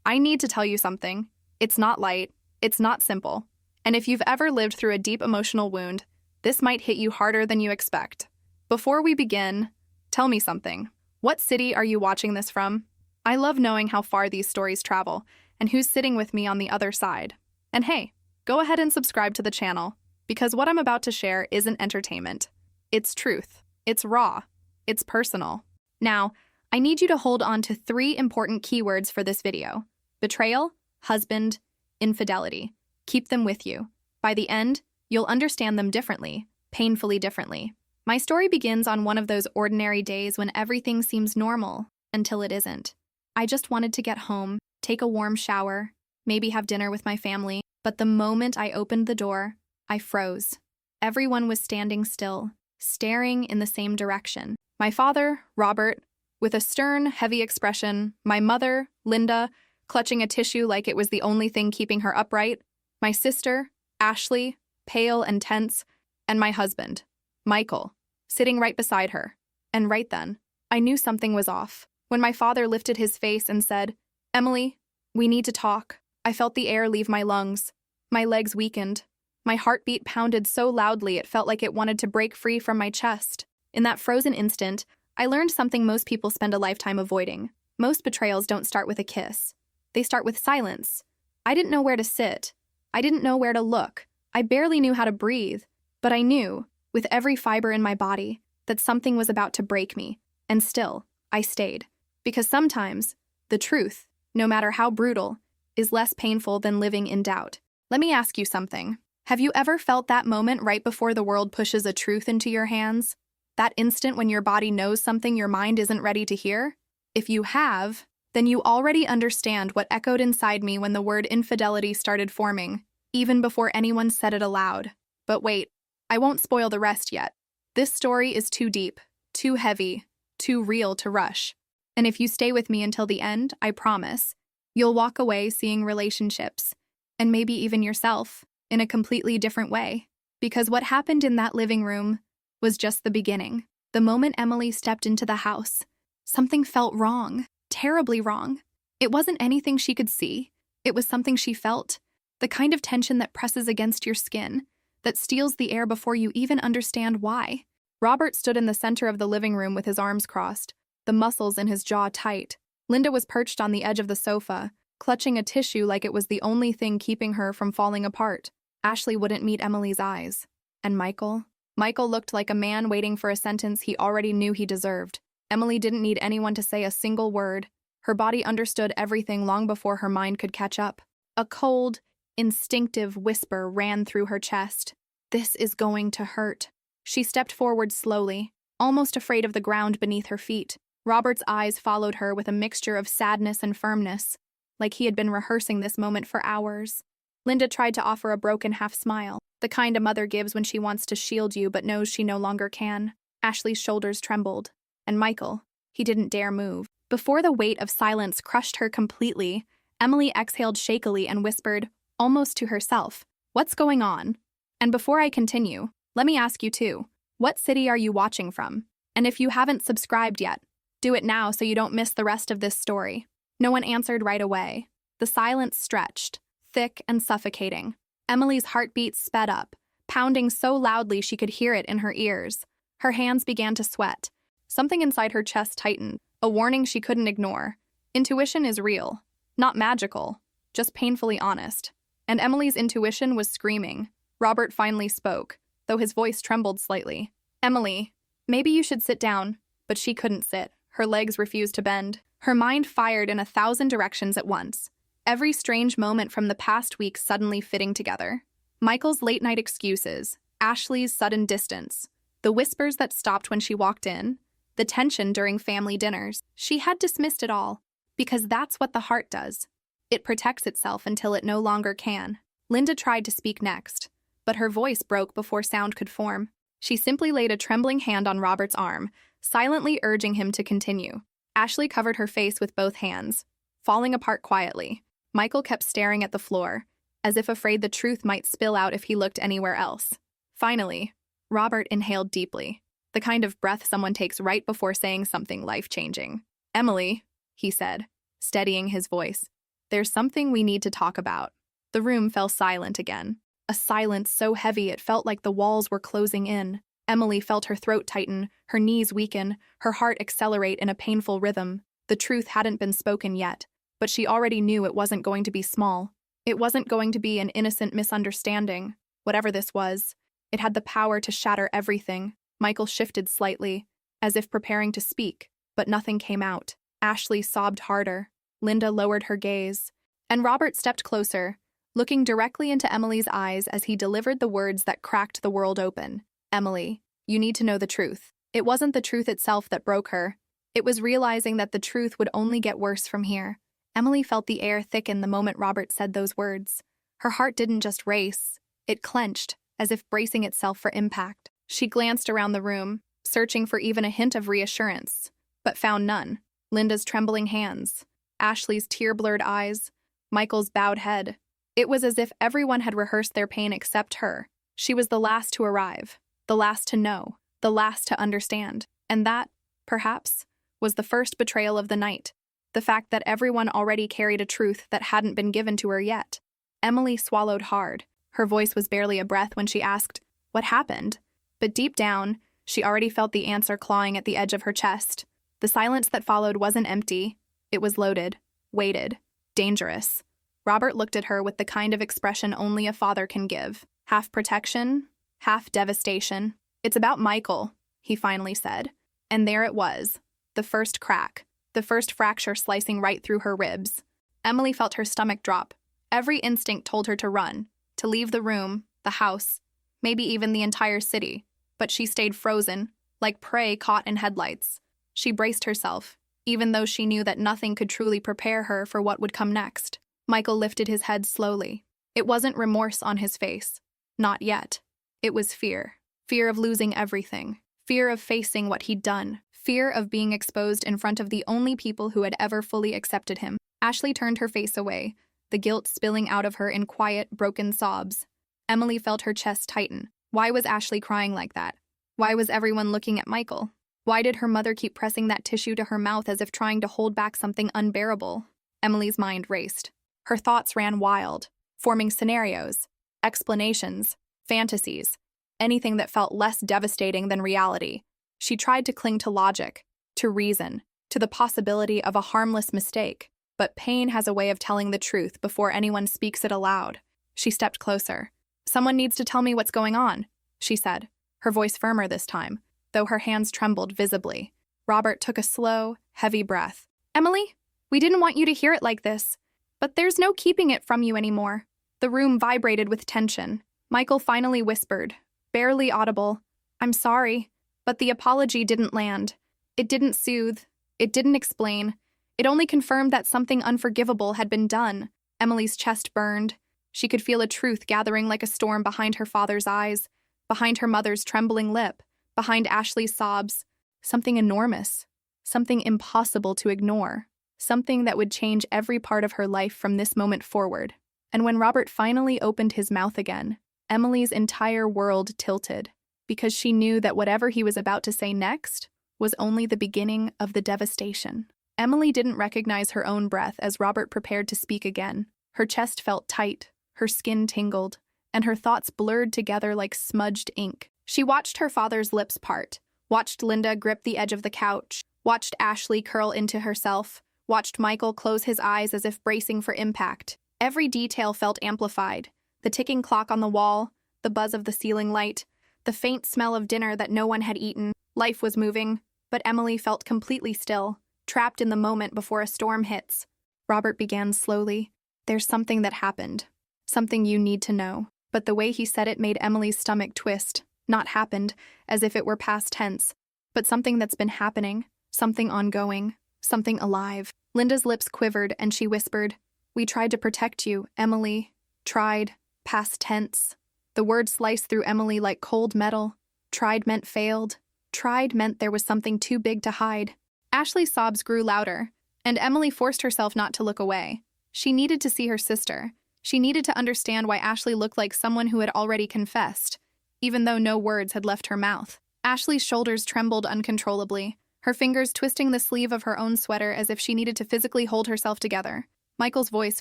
I need to tell you something. It's not light, it's not simple. And if you've ever lived through a deep emotional wound, this might hit you harder than you expect. Before we begin, tell me something. What city are you watching this from? I love knowing how far these stories travel and who's sitting with me on the other side. And hey, go ahead and subscribe to the channel, because what I'm about to share isn't entertainment. It's truth. It's raw. It's personal. Now, I need you to hold on to 3 important keywords for this video: betrayal, husband, infidelity. Keep them with you. By the end, you'll understand them differently, painfully differently. My story begins on one of those ordinary days when everything seems normal until it isn't. I just wanted to get home, take a warm shower, maybe have dinner with my family, but the moment I opened the door, I froze. Everyone was standing still, staring in the same direction. My father, Robert, with a stern, heavy expression, my mother, Linda, clutching a tissue like it was the only thing keeping her upright, my sister, Ashley, pale and tense, and my husband, Michael, sitting right beside her. And right then, I knew something was off. When my father lifted his face and said, "Emily, we need to talk," I felt the air leave my lungs. My legs weakened. My heartbeat pounded so loudly it felt like it wanted to break free from my chest. In that frozen instant, I learned something most people spend a lifetime avoiding. Most betrayals don't start with a kiss. They start with silence. I didn't know where to sit. I didn't know where to look. I barely knew how to breathe. But I knew, with every fiber in my body, that something was about to break me. And still, I stayed. Because sometimes, the truth, no matter how brutal, is less painful than living in doubt. Let me ask you something. Have you ever felt that moment right before the world pushes a truth into your hands? That instant when your body knows something your mind isn't ready to hear? If you have, then you already understand what echoed inside me when the word infidelity started forming, even before anyone said it aloud. But wait, I won't spoil the rest yet. This story is too deep, too heavy, too real to rush. And if you stay with me until the end, I promise, you'll walk away seeing relationships, and maybe even yourself, in a completely different way. Because what happened in that living room was just the beginning. The moment Emily stepped into the house, something felt wrong, terribly wrong. It wasn't anything she could see. It was something she felt, the kind of tension that presses against your skin, that steals the air before you even understand why. Robert stood in the center of the living room with his arms crossed, the muscles in his jaw tight. Linda was perched on the edge of the sofa, clutching a tissue like it was the only thing keeping her from falling apart. Ashley wouldn't meet Emily's eyes. And Michael? Michael looked like a man waiting for a sentence he already knew he deserved. Emily didn't need anyone to say a single word. Her body understood everything long before her mind could catch up. A cold, instinctive whisper ran through her chest. This is going to hurt. She stepped forward slowly, almost afraid of the ground beneath her feet. Robert's eyes followed her with a mixture of sadness and firmness, like he had been rehearsing this moment for hours. Linda tried to offer a broken half-smile, the kind a mother gives when she wants to shield you but knows she no longer can. Ashley's shoulders trembled. And Michael, he didn't dare move. Before the weight of silence crushed her completely, Emily exhaled shakily and whispered, almost to herself, "What's going on?" And before I continue, let me ask you too, what city are you watching from? And if you haven't subscribed yet, do it now so you don't miss the rest of this story. No one answered right away. The silence stretched, thick and suffocating. Emily's heartbeat sped up, pounding so loudly she could hear it in her ears. Her hands began to sweat. Something inside her chest tightened, a warning she couldn't ignore. Intuition is real, not magical, just painfully honest. And Emily's intuition was screaming. Robert finally spoke, though his voice trembled slightly. "Emily, maybe you should sit down." But she couldn't sit. Her legs refused to bend. Her mind fired in 1,000 directions at once. Every strange moment from the past week suddenly fitting together. Michael's late-night excuses, Ashley's sudden distance, the whispers that stopped when she walked in, the tension during family dinners. She had dismissed it all, because that's what the heart does. It protects itself until it no longer can. Linda tried to speak next, but her voice broke before sound could form. She simply laid a trembling hand on Robert's arm, silently urging him to continue. Ashley covered her face with both hands, falling apart quietly. Michael kept staring at the floor, as if afraid the truth might spill out if he looked anywhere else. Finally, Robert inhaled deeply, the kind of breath someone takes right before saying something life-changing. "Emily," he said, steadying his voice, There's something we need to talk about. The room fell silent again. A silence so heavy it felt like the walls were closing in. Emily felt her throat tighten, her knees weaken, her heart accelerate in a painful rhythm. The truth hadn't been spoken yet, but she already knew it wasn't going to be small. It wasn't going to be an innocent misunderstanding. Whatever this was, it had the power to shatter everything. Michael shifted slightly, as if preparing to speak, but nothing came out. Ashley sobbed harder. Linda lowered her gaze, and Robert stepped closer, looking directly into Emily's eyes as he delivered the words that cracked the world open. Emily, you need to know the truth. It wasn't the truth itself that broke her. It was realizing that the truth would only get worse from here. Emily felt the air thicken the moment Robert said those words. Her heart didn't just race, it clenched, as if bracing itself for impact. She glanced around the room, searching for even a hint of reassurance, but found none. Linda's trembling hands, Ashley's tear-blurred eyes, Michael's bowed head. It was as if everyone had rehearsed their pain except her. She was the last to arrive, the last to know, the last to understand. And that, perhaps, was the first betrayal of the night. The fact that everyone already carried a truth that hadn't been given to her yet. Emily swallowed hard. Her voice was barely a breath when she asked, "What happened?" But deep down, she already felt the answer clawing at the edge of her chest. The silence that followed wasn't empty. It was loaded, weighted, dangerous. Robert looked at her with the kind of expression only a father can give. Half protection, half devastation. "It's about Michael," he finally said. And there it was, the first crack, the first fracture slicing right through her ribs. Emily felt her stomach drop. Every instinct told her to run, to leave the room, the house, maybe even the entire city. But she stayed frozen, like prey caught in headlights. She braced herself, even though she knew that nothing could truly prepare her for what would come next. Michael lifted his head slowly. It wasn't remorse on his face. Not yet. It was fear. Fear of losing everything. Fear of facing what he'd done. Fear of being exposed in front of the only people who had ever fully accepted him. Ashley turned her face away, the guilt spilling out of her in quiet, broken sobs. Emily felt her chest tighten. Why was Ashley crying like that? Why was everyone looking at Michael? Why did her mother keep pressing that tissue to her mouth as if trying to hold back something unbearable? Emily's mind raced. Her thoughts ran wild, forming scenarios, explanations, fantasies, anything that felt less devastating than reality. She tried to cling to logic, to reason, to the possibility of a harmless mistake, but pain has a way of telling the truth before anyone speaks it aloud. She stepped closer. "Someone needs to tell me what's going on," she said, her voice firmer this time, though her hands trembled visibly. Robert took a slow, heavy breath. "Emily, we didn't want you to hear it like this, but there's no keeping it from you anymore." The room vibrated with tension. Michael finally whispered, barely audible, "I'm sorry." But the apology didn't land. It didn't soothe. It didn't explain. It only confirmed that something unforgivable had been done. Emily's chest burned. She could feel a truth gathering like a storm behind her father's eyes, behind her mother's trembling lip, behind Ashley's sobs. Something enormous. Something impossible to ignore. Something that would change every part of her life from this moment forward. And when Robert finally opened his mouth again, Emily's entire world tilted, because she knew that whatever he was about to say next was only the beginning of the devastation. Emily didn't recognize her own breath as Robert prepared to speak again. Her chest felt tight, her skin tingled, and her thoughts blurred together like smudged ink. She watched her father's lips part, watched Linda grip the edge of the couch, watched Ashley curl into herself, watched Michael close his eyes as if bracing for impact. Every detail felt amplified. The ticking clock on the wall, the buzz of the ceiling light, the faint smell of dinner that no one had eaten. Life was moving, but Emily felt completely still, trapped in the moment before a storm hits. Robert began slowly. "There's something that happened. Something you need to know." But the way he said it made Emily's stomach twist. Not happened, as if it were past tense, but something that's been happening, something ongoing, something alive. Linda's lips quivered and she whispered, "We tried to protect you, Emily. Tried. Past tense." The word sliced through Emily like cold metal. Tried meant failed. Tried meant there was something too big to hide. Ashley's sobs grew louder, and Emily forced herself not to look away. She needed to see her sister. She needed to understand why Ashley looked like someone who had already confessed, even though no words had left her mouth. Ashley's shoulders trembled uncontrollably, her fingers twisting the sleeve of her own sweater as if she needed to physically hold herself together. Michael's voice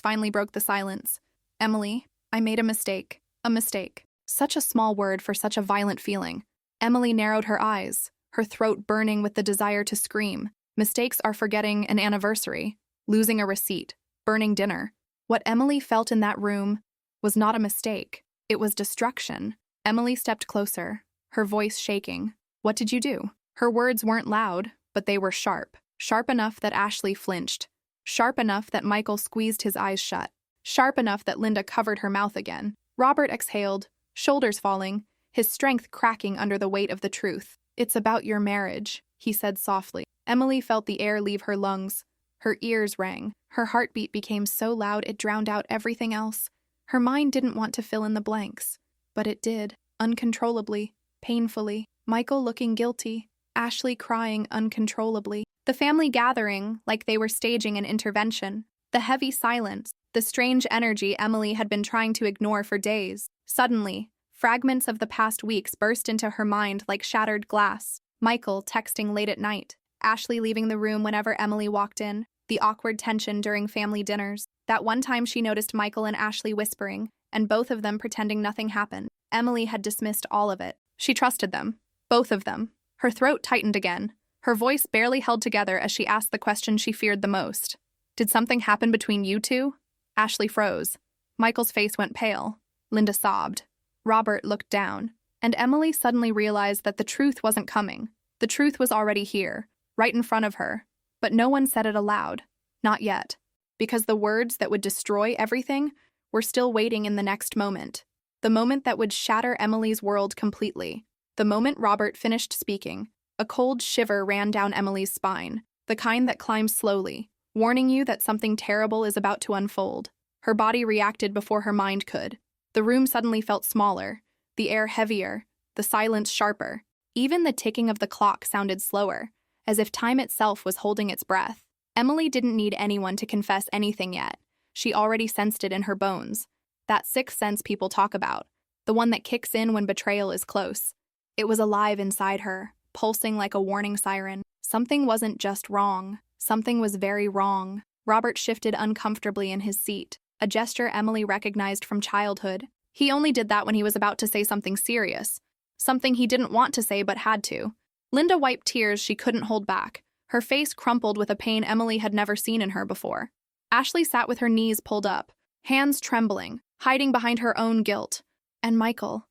finally broke the silence. Emily, I made a mistake. A mistake. Such a small word for such a violent feeling. Emily narrowed her eyes, her throat burning with the desire to scream. Mistakes are forgetting an anniversary, losing a receipt, burning dinner. What Emily felt in that room was not a mistake. It was destruction. Emily stepped closer, her voice shaking. What did you do? Her words weren't loud, but they were sharp. Sharp enough that Ashley flinched. Sharp enough that Michael squeezed his eyes shut. Sharp enough that Linda covered her mouth again. Robert exhaled, shoulders falling, his strength cracking under the weight of the truth. It's about your marriage, he said softly. Emily felt the air leave her lungs. Her ears rang. Her heartbeat became so loud it drowned out everything else. Her mind didn't want to fill in the blanks, but it did, uncontrollably, painfully. Michael looking guilty, Ashley crying uncontrollably. The family gathering like they were staging an intervention. The heavy silence, the strange energy Emily had been trying to ignore for days. Suddenly, fragments of the past weeks burst into her mind like shattered glass. Michael texting late at night, Ashley leaving the room whenever Emily walked in, the awkward tension during family dinners. That one time she noticed Michael and Ashley whispering, and both of them pretending nothing happened. Emily had dismissed all of it. She trusted them. Both of them. Her throat tightened again. Her voice barely held together as she asked the question she feared the most. Did something happen between you two? Ashley froze. Michael's face went pale. Linda sobbed. Robert looked down. And Emily suddenly realized that the truth wasn't coming. The truth was already here, right in front of her. But no one said it aloud. Not yet. Because the words that would destroy everything were still waiting in the next moment. The moment that would shatter Emily's world completely. The moment Robert finished speaking, a cold shiver ran down Emily's spine, the kind that climbs slowly, warning you that something terrible is about to unfold. Her body reacted before her mind could. The room suddenly felt smaller, the air heavier, the silence sharper. Even the ticking of the clock sounded slower, as if time itself was holding its breath. Emily didn't need anyone to confess anything yet. She already sensed it in her bones. That sixth sense people talk about, the one that kicks in when betrayal is close. It was alive inside her, pulsing like a warning siren. Something wasn't just wrong. Something was very wrong. Robert shifted uncomfortably in his seat, a gesture Emily recognized from childhood. He only did that when he was about to say something serious, something he didn't want to say but had to. Linda wiped tears she couldn't hold back, her face crumpled with a pain Emily had never seen in her before. Ashley sat with her knees pulled up, hands trembling, hiding behind her own guilt. And Michael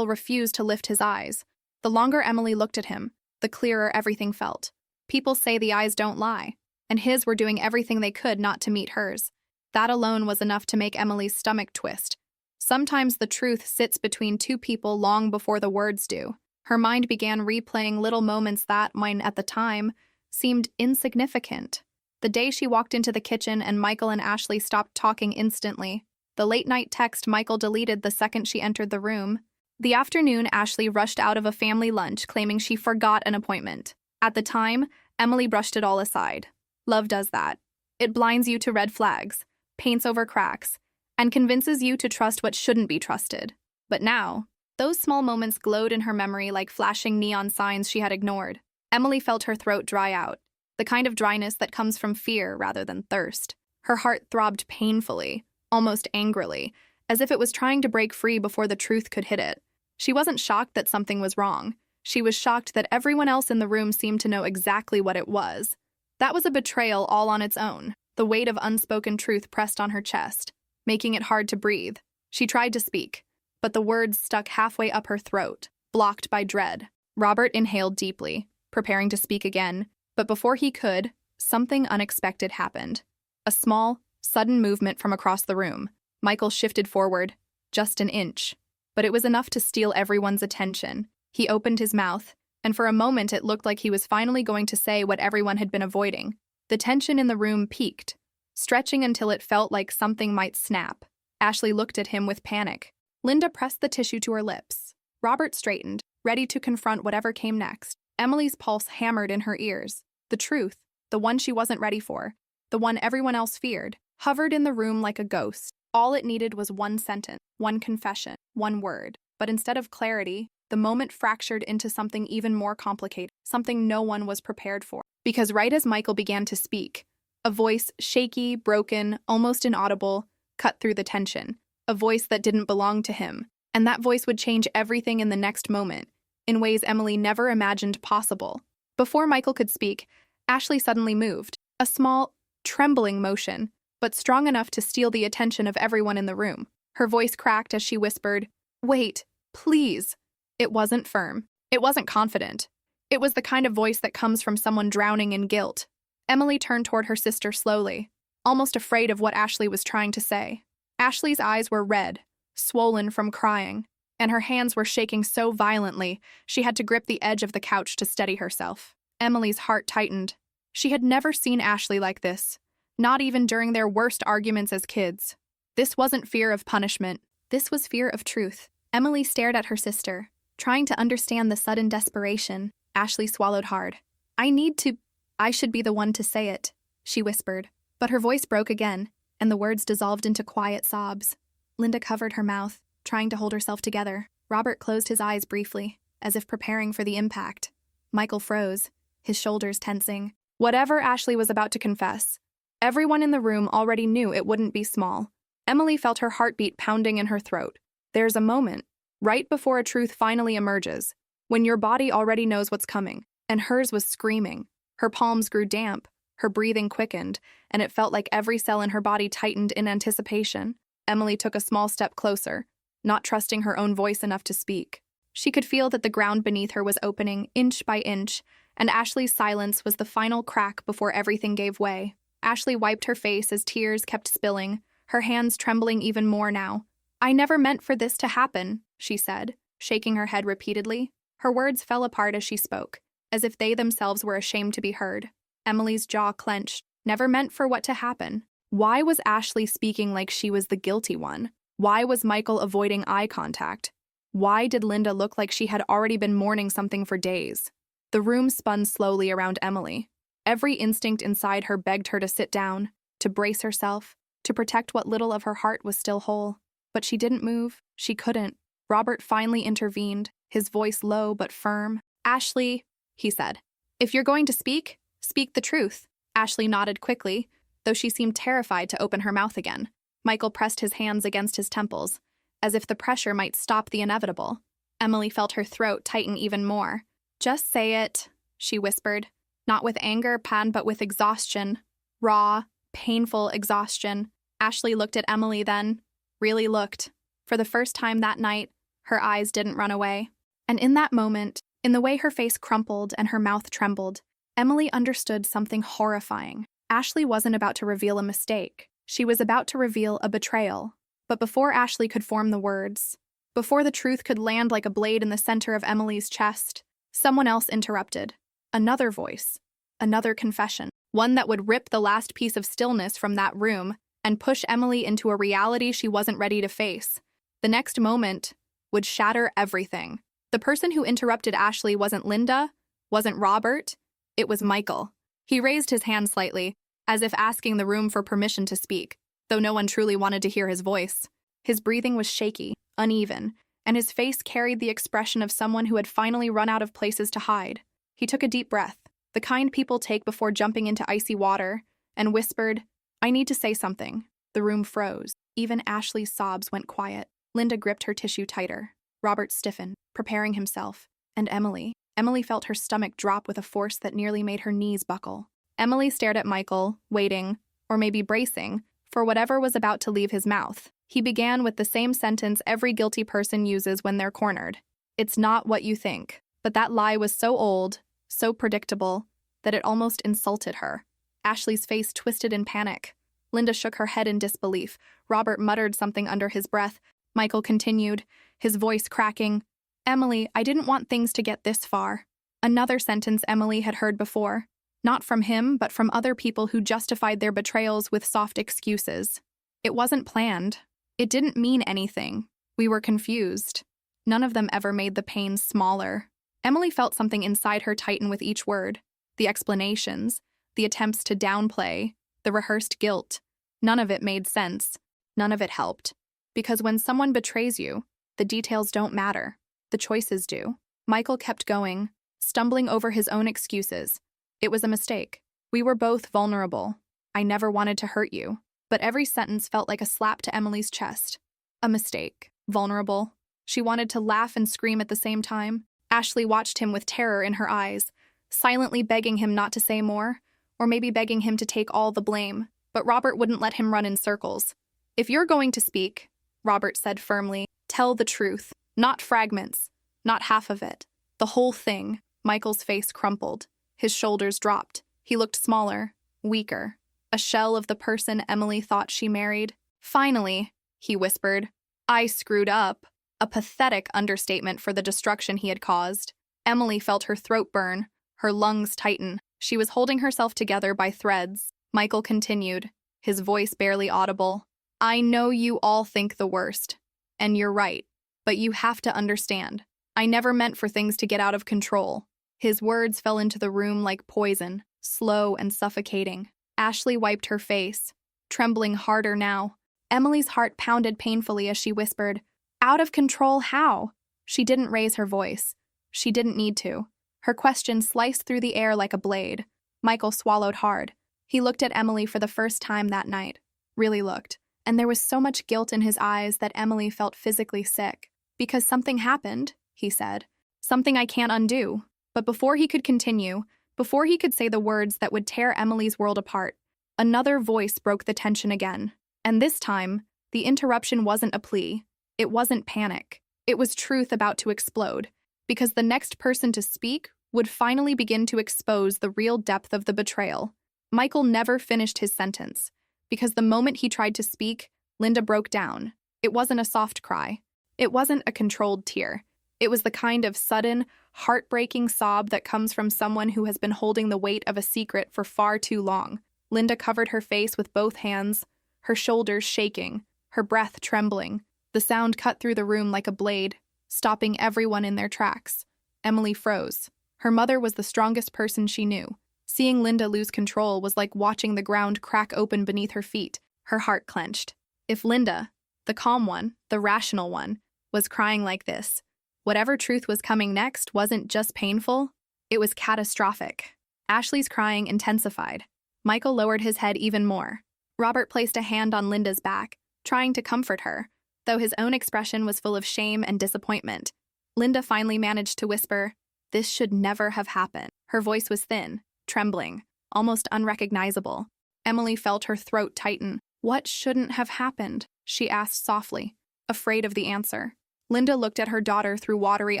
refused to lift his eyes. The longer Emily looked at him, the clearer everything felt. People say the eyes don't lie, and his were doing everything they could not to meet hers. That alone was enough to make Emily's stomach twist. Sometimes the truth sits between two people long before the words do. Her mind began replaying little moments that, at the time, seemed insignificant. The day she walked into the kitchen and Michael and Ashley stopped talking instantly. The late-night text Michael deleted the second she entered the room. The afternoon Ashley rushed out of a family lunch claiming she forgot an appointment. At the time, Emily brushed it all aside. Love does that. It blinds you to red flags, paints over cracks, and convinces you to trust what shouldn't be trusted. But now, those small moments glowed in her memory like flashing neon signs she had ignored. Emily felt her throat dry out, the kind of dryness that comes from fear rather than thirst. Her heart throbbed painfully, almost angrily, as if it was trying to break free before the truth could hit it. She wasn't shocked that something was wrong. She was shocked that everyone else in the room seemed to know exactly what it was. That was a betrayal all on its own. The weight of unspoken truth pressed on her chest, making it hard to breathe. She tried to speak, but the words stuck halfway up her throat, blocked by dread. Robert inhaled deeply, preparing to speak again, but before he could, something unexpected happened. A small, sudden movement from across the room. Michael shifted forward, just an inch, but it was enough to steal everyone's attention. He opened his mouth, and for a moment it looked like he was finally going to say what everyone had been avoiding. The tension in the room peaked, stretching until it felt like something might snap. Ashley looked at him with panic. Linda pressed the tissue to her lips. Robert straightened, ready to confront whatever came next. Emily's pulse hammered in her ears. The truth, the one she wasn't ready for, the one everyone else feared, hovered in the room like a ghost. All it needed was one sentence, one confession, one word. But instead of clarity, the moment fractured into something even more complicated, something no one was prepared for. Because right as Michael began to speak, A voice, shaky, broken, almost inaudible, cut through the tension. A voice that didn't belong to him. And that voice would change everything in the next moment, in ways Emily never imagined possible. Before Michael could speak, Ashley suddenly moved. A small, trembling motion, but strong enough to steal the attention of everyone in the room. Her voice cracked as she whispered, "Wait, please." It wasn't firm. It wasn't confident. It was the kind of voice that comes from someone drowning in guilt. Emily turned toward her sister slowly, almost afraid of what Ashley was trying to say. Ashley's eyes were red, swollen from crying, and her hands were shaking so violently she had to grip the edge of the couch to steady herself. Emily's heart tightened. She had never seen Ashley like this, not even during their worst arguments as kids. This wasn't fear of punishment. This was fear of truth. Emily stared at her sister, trying to understand the sudden desperation. Ashley swallowed hard. I should be the one to say it," she whispered. But her voice broke again, and the words dissolved into quiet sobs. Linda covered her mouth, trying to hold herself together. Robert closed his eyes briefly, as if preparing for the impact. Michael froze, his shoulders tensing. Whatever Ashley was about to confess, everyone in the room already knew it wouldn't be small. Emily felt her heartbeat pounding in her throat. There's a moment, right before a truth finally emerges, when your body already knows what's coming, and hers was screaming. Her palms grew damp, her breathing quickened, and it felt like every cell in her body tightened in anticipation. Emily took a small step closer, not trusting her own voice enough to speak. She could feel that the ground beneath her was opening, inch by inch, and Ashley's silence was the final crack before everything gave way. Ashley wiped her face as tears kept spilling, her hands trembling even more now. "I never meant for this to happen," she said, shaking her head repeatedly. Her words fell apart as she spoke, as if they themselves were ashamed to be heard. Emily's jaw clenched. Never meant for what to happen. Why was Ashley speaking like she was the guilty one? Why was Michael avoiding eye contact? Why did Linda look like she had already been mourning something for days? The room spun slowly around Emily. Every instinct inside her begged her to sit down, to brace herself, to protect what little of her heart was still whole. But she didn't move. She couldn't. Robert finally intervened, his voice low but firm. "Ashley," he said, "if you're going to speak, speak the truth." Ashley nodded quickly, though she seemed terrified to open her mouth again. Michael pressed his hands against his temples, as if the pressure might stop the inevitable. Emily felt her throat tighten even more. "Just say it," she whispered, not with anger, but with exhaustion. Raw, painful exhaustion. Ashley looked at Emily then, really looked. For the first time that night, her eyes didn't run away. And in that moment, in the way her face crumpled and her mouth trembled, Emily understood something horrifying. Ashley wasn't about to reveal a mistake. She was about to reveal a betrayal. But before Ashley could form the words, before the truth could land like a blade in the center of Emily's chest, someone else interrupted. Another voice. Another confession. One that would rip the last piece of stillness from that room and push Emily into a reality she wasn't ready to face. The next moment would shatter everything. The person who interrupted Ashley wasn't Linda, wasn't Robert, it was Michael. He raised his hand slightly, as if asking the room for permission to speak, though no one truly wanted to hear his voice. His breathing was shaky, uneven, and his face carried the expression of someone who had finally run out of places to hide. He took a deep breath, the kind people take before jumping into icy water, and whispered, "I need to say something." The room froze. Even Ashley's sobs went quiet. Linda gripped her tissue tighter. Robert stiffened, preparing himself. And Emily felt her stomach drop with a force that nearly made her knees buckle. Emily stared at Michael, waiting, or maybe bracing, for whatever was about to leave his mouth. He began with the same sentence every guilty person uses when they're cornered. "It's not what you think." But that lie was so old, so predictable, that it almost insulted her. Ashley's face twisted in panic. Linda shook her head in disbelief. Robert muttered something under his breath. Michael continued, his voice cracking. "Emily, I didn't want things to get this far." Another sentence Emily had heard before. Not from him, but from other people who justified their betrayals with soft excuses. It wasn't planned. It didn't mean anything. We were confused. None of them ever made the pain smaller. Emily felt something inside her tighten with each word. The explanations, the attempts to downplay, the rehearsed guilt. None of it made sense. None of it helped. Because when someone betrays you, the details don't matter. The choices do. Michael kept going, stumbling over his own excuses. It was a mistake. We were both vulnerable. I never wanted to hurt you. But every sentence felt like a slap to Emily's chest. A mistake. Vulnerable. She wanted to laugh and scream at the same time. Ashley watched him with terror in her eyes, silently begging him not to say more, or maybe begging him to take all the blame. But Robert wouldn't let him run in circles. If you're going to speak, Robert said firmly, tell the truth. Not fragments. Not half of it. The whole thing. Michael's face crumpled. His shoulders dropped. He looked smaller, weaker. A shell of the person Emily thought she married. Finally, he whispered, I screwed up. A pathetic understatement for the destruction he had caused. Emily felt her throat burn, her lungs tighten. She was holding herself together by threads. Michael continued, his voice barely audible. I know you all think the worst, and you're right, but you have to understand. I never meant for things to get out of control. His words fell into the room like poison, slow and suffocating. Ashley wiped her face, trembling harder now. Emily's heart pounded painfully as she whispered, out of control how? She didn't raise her voice. She didn't need to. Her question sliced through the air like a blade. Michael swallowed hard. He looked at Emily for the first time that night. Really looked. And there was so much guilt in his eyes that Emily felt physically sick. Because something happened, he said. Something I can't undo. But before he could continue, before he could say the words that would tear Emily's world apart, another voice broke the tension again. And this time, the interruption wasn't a plea. It wasn't panic. It was truth about to explode. Because the next person to speak would finally begin to expose the real depth of the betrayal. Michael never finished his sentence. Because the moment he tried to speak, Linda broke down. It wasn't a soft cry. It wasn't a controlled tear. It was the kind of sudden, heartbreaking sob that comes from someone who has been holding the weight of a secret for far too long. Linda covered her face with both hands, her shoulders shaking, her breath trembling. The sound cut through the room like a blade, stopping everyone in their tracks. Emily froze. Her mother was the strongest person she knew. Seeing Linda lose control was like watching the ground crack open beneath her feet. Her heart clenched. If Linda, the calm one, the rational one, was crying like this, whatever truth was coming next wasn't just painful, it was catastrophic. Ashley's crying intensified. Michael lowered his head even more. Robert placed a hand on Linda's back, trying to comfort her, though his own expression was full of shame and disappointment. Linda finally managed to whisper, "This should never have happened." Her voice was thin, trembling, almost unrecognizable. Emily felt her throat tighten. "What shouldn't have happened?" she asked softly, afraid of the answer. Linda looked at her daughter through watery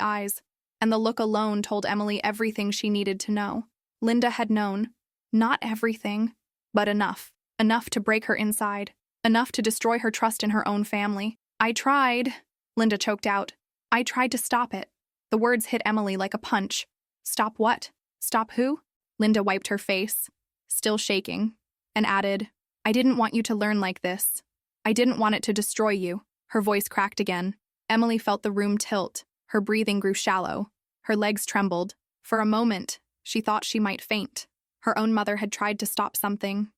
eyes, and the look alone told Emily everything she needed to know. Linda had known. Not everything, but enough. Enough to break her inside. Enough to destroy her trust in her own family. "I tried," Linda choked out. "I tried to stop it." The words hit Emily like a punch. "Stop what? Stop who?" Linda wiped her face, still shaking, and added, "I didn't want you to learn like this. I didn't want it to destroy you." Her voice cracked again. Emily felt the room tilt. Her breathing grew shallow. Her legs trembled. For a moment, she thought she might faint. Her own mother had tried to stop something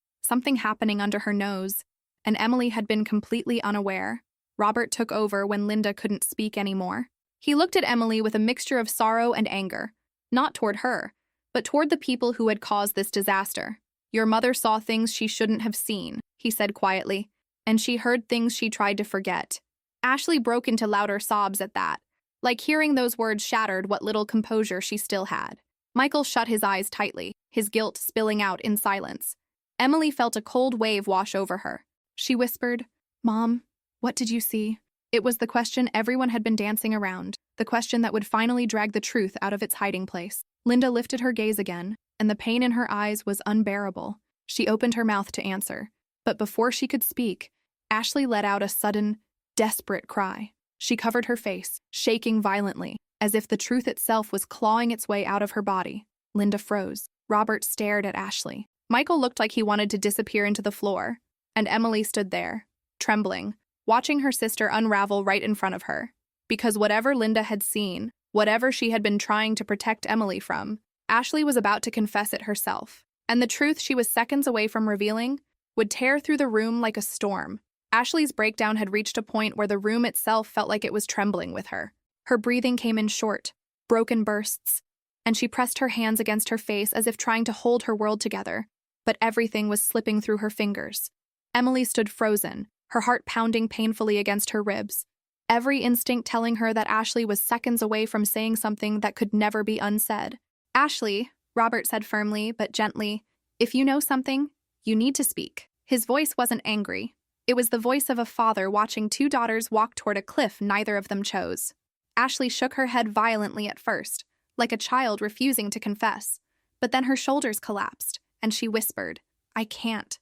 happening under her nose, and Emily had been completely unaware. Robert took over when Linda couldn't speak anymore. He looked at Emily with a mixture of sorrow and anger, not toward her, but toward the people who had caused this disaster. "Your mother saw things she shouldn't have seen," he said quietly, "and she heard things she tried to forget." Ashley broke into louder sobs at that, like hearing those words shattered what little composure she still had. Michael shut his eyes tightly, his guilt spilling out in silence. Emily felt a cold wave wash over her. She whispered, "Mom, what did you see?" It was the question everyone had been dancing around, the question that would finally drag the truth out of its hiding place. Linda lifted her gaze again, and the pain in her eyes was unbearable. She opened her mouth to answer, but before she could speak, Ashley let out a sudden, desperate cry. She covered her face, shaking violently, as if the truth itself was clawing its way out of her body. Linda froze. Robert stared at Ashley. Michael looked like he wanted to disappear into the floor, and Emily stood there, trembling, watching her sister unravel right in front of her. Because whatever Linda had seen, whatever she had been trying to protect Emily from, Ashley was about to confess it herself. And the truth she was seconds away from revealing would tear through the room like a storm. Ashley's breakdown had reached a point where the room itself felt like it was trembling with her. Her breathing came in short, broken bursts, and she pressed her hands against her face as if trying to hold her world together. but everything was slipping through her fingers. Emily stood frozen, her heart pounding painfully against her ribs, every instinct telling her that Ashley was seconds away from saying something that could never be unsaid. "Ashley," Robert said firmly but gently, "if you know something, you need to speak." His voice wasn't angry. It was the voice of a father watching two daughters walk toward a cliff neither of them chose. Ashley shook her head violently at first, like a child refusing to confess. But then her shoulders collapsed, and she whispered, I can't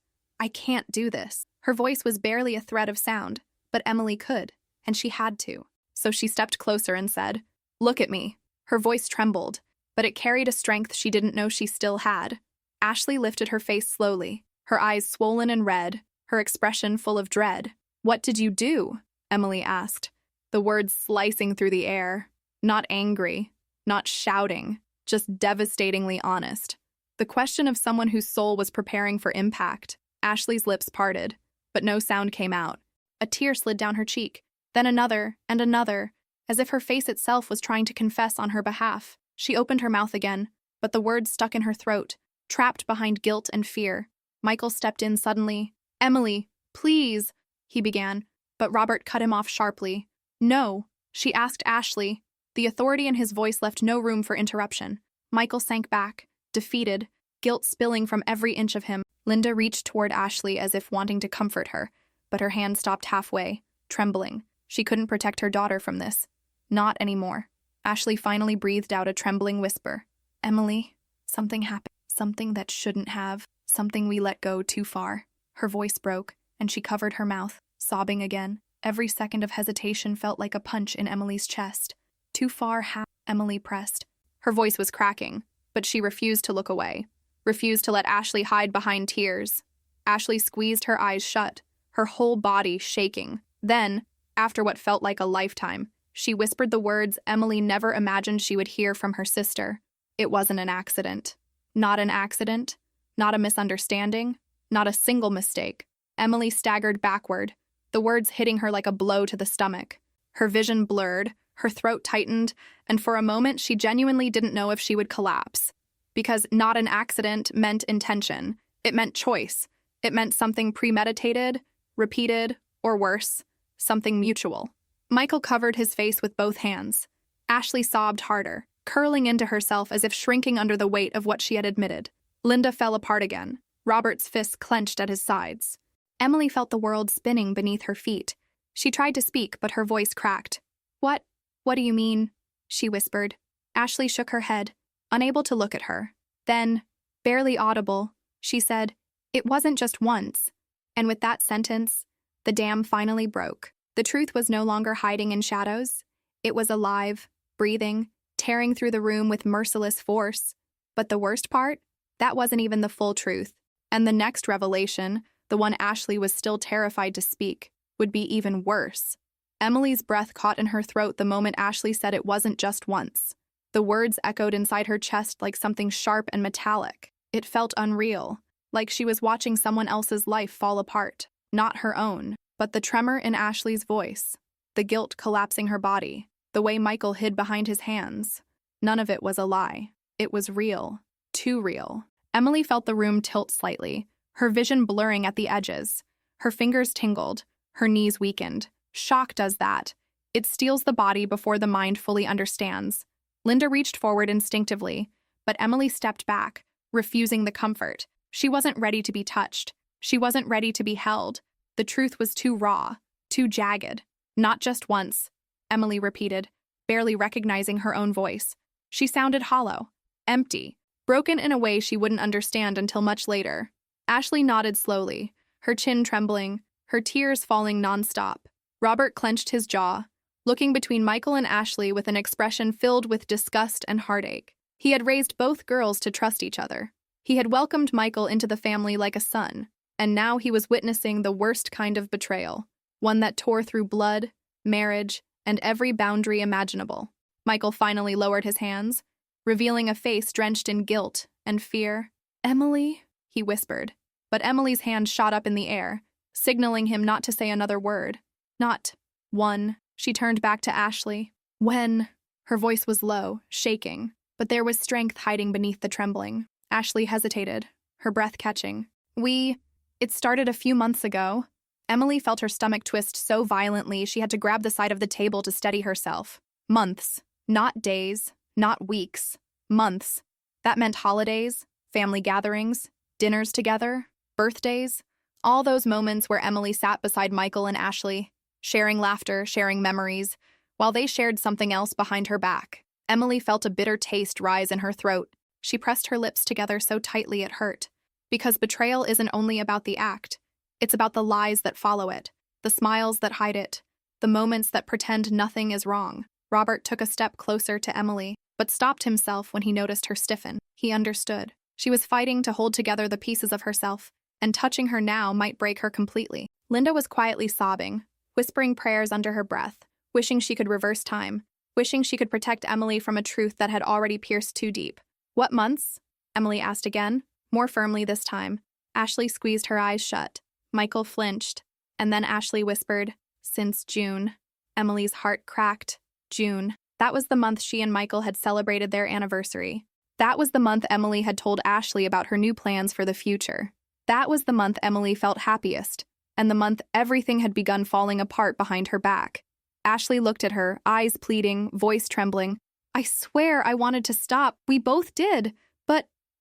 do this." Her voice was barely a thread of sound, but Emily could, and she had to. So she stepped closer and said, "Look at me." Her voice trembled, but it carried a strength she didn't know she still had. Ashley lifted her face slowly, her eyes swollen and red, her expression full of dread. "What did you do?" Emily asked, the words slicing through the air. Not angry, not shouting, just devastatingly honest. The question of someone whose soul was preparing for impact. Ashley's lips parted, but no sound came out. A tear slid down her cheek, then another and another, as if her face itself was trying to confess on her behalf. She opened her mouth again, but the words stuck in her throat, trapped behind guilt and fear. Michael stepped in suddenly. "Emily, please," he began, but Robert cut him off sharply. "No," she asked Ashley. The authority in his voice left no room for interruption. Michael sank back, defeated, guilt spilling from every inch of him. Linda reached toward Ashley as if wanting to comfort her, but her hand stopped halfway, trembling. She couldn't protect her daughter from this. Not anymore. Ashley finally breathed out a trembling whisper. "Emily, something happened. Something that shouldn't have. Something we let go too far." Her voice broke, and she covered her mouth, sobbing again. Every second of hesitation felt like a punch in Emily's chest. "Too far how?" Emily pressed. Her voice was cracking, but she refused to look away, refused to let Ashley hide behind tears. Ashley squeezed her eyes shut, her whole body shaking. Then, after what felt like a lifetime, she whispered the words Emily never imagined she would hear from her sister. It wasn't an accident. Not an accident. Not a misunderstanding. Not a single mistake. Emily staggered backward, the words hitting her like a blow to the stomach. Her vision blurred, her throat tightened, and for a moment she genuinely didn't know if she would collapse. Because not an accident meant intention. It meant choice. It meant something premeditated, repeated, or worse, something mutual. Michael covered his face with both hands. Ashley sobbed harder, curling into herself as if shrinking under the weight of what she had admitted. Linda fell apart again, Robert's fists clenched at his sides. Emily felt the world spinning beneath her feet. She tried to speak, but her voice cracked. What do you mean?" she whispered. Ashley shook her head, unable to look at her. Then, barely audible, she said, "It wasn't just once." And with that sentence, the dam finally broke. The truth was no longer hiding in shadows. It was alive, breathing, tearing through the room with merciless force. But the worst part? That wasn't even the full truth. And the next revelation, the one Ashley was still terrified to speak, would be even worse. Emily's breath caught in her throat the moment Ashley said it wasn't just once. The words echoed inside her chest like something sharp and metallic. It felt unreal, like she was watching someone else's life fall apart, not her own. But the tremor in Ashley's voice, the guilt collapsing her body, the way Michael hid behind his hands, none of it was a lie. It was real. Too real. Emily felt the room tilt slightly, her vision blurring at the edges. Her fingers tingled, her knees weakened. Shock does that. It steals the body before the mind fully understands. Linda reached forward instinctively, but Emily stepped back, refusing the comfort. She wasn't ready to be touched. She wasn't ready to be held. The truth was too raw, too jagged. "Not just once," Emily repeated, barely recognizing her own voice. She sounded hollow, empty, broken in a way she wouldn't understand until much later. Ashley nodded slowly, her chin trembling, her tears falling nonstop. Robert clenched his jaw, looking between Michael and Ashley with an expression filled with disgust and heartache. He had raised both girls to trust each other. He had welcomed Michael into the family like a son, and now he was witnessing the worst kind of betrayal, one that tore through blood, marriage, and every boundary imaginable. Michael finally lowered his hands, revealing a face drenched in guilt and fear. "Emily," he whispered, but Emily's hand shot up in the air, signaling him not to say another word. "Not one." She turned back to Ashley. "When?" Her voice was low, shaking, but there was strength hiding beneath the trembling. Ashley hesitated, her breath catching. It started a few months ago. Emily felt her stomach twist so violently she had to grab the side of the table to steady herself. Months. Not days. Not weeks. Months. That meant holidays, family gatherings, dinners together, birthdays. All those moments where Emily sat beside Michael and Ashley, sharing laughter, sharing memories, while they shared something else behind her back. Emily felt a bitter taste rise in her throat. She pressed her lips together so tightly it hurt. Because betrayal isn't only about the act. It's about the lies that follow it, the smiles that hide it, the moments that pretend nothing is wrong. Robert took a step closer to Emily, but stopped himself when he noticed her stiffen. He understood. She was fighting to hold together the pieces of herself, and touching her now might break her completely. Linda was quietly sobbing, whispering prayers under her breath, wishing she could reverse time, wishing she could protect Emily from a truth that had already pierced too deep. "What months?" Emily asked again, more firmly this time. Ashley squeezed her eyes shut. Michael flinched, and then Ashley whispered, "Since June." Emily's heart cracked. June. That was the month she and Michael had celebrated their anniversary. That was the month Emily had told Ashley about her new plans for the future. That was the month Emily felt happiest, and the month everything had begun falling apart behind her back. Ashley looked at her, eyes pleading, voice trembling. "I swear I wanted to stop. We both did.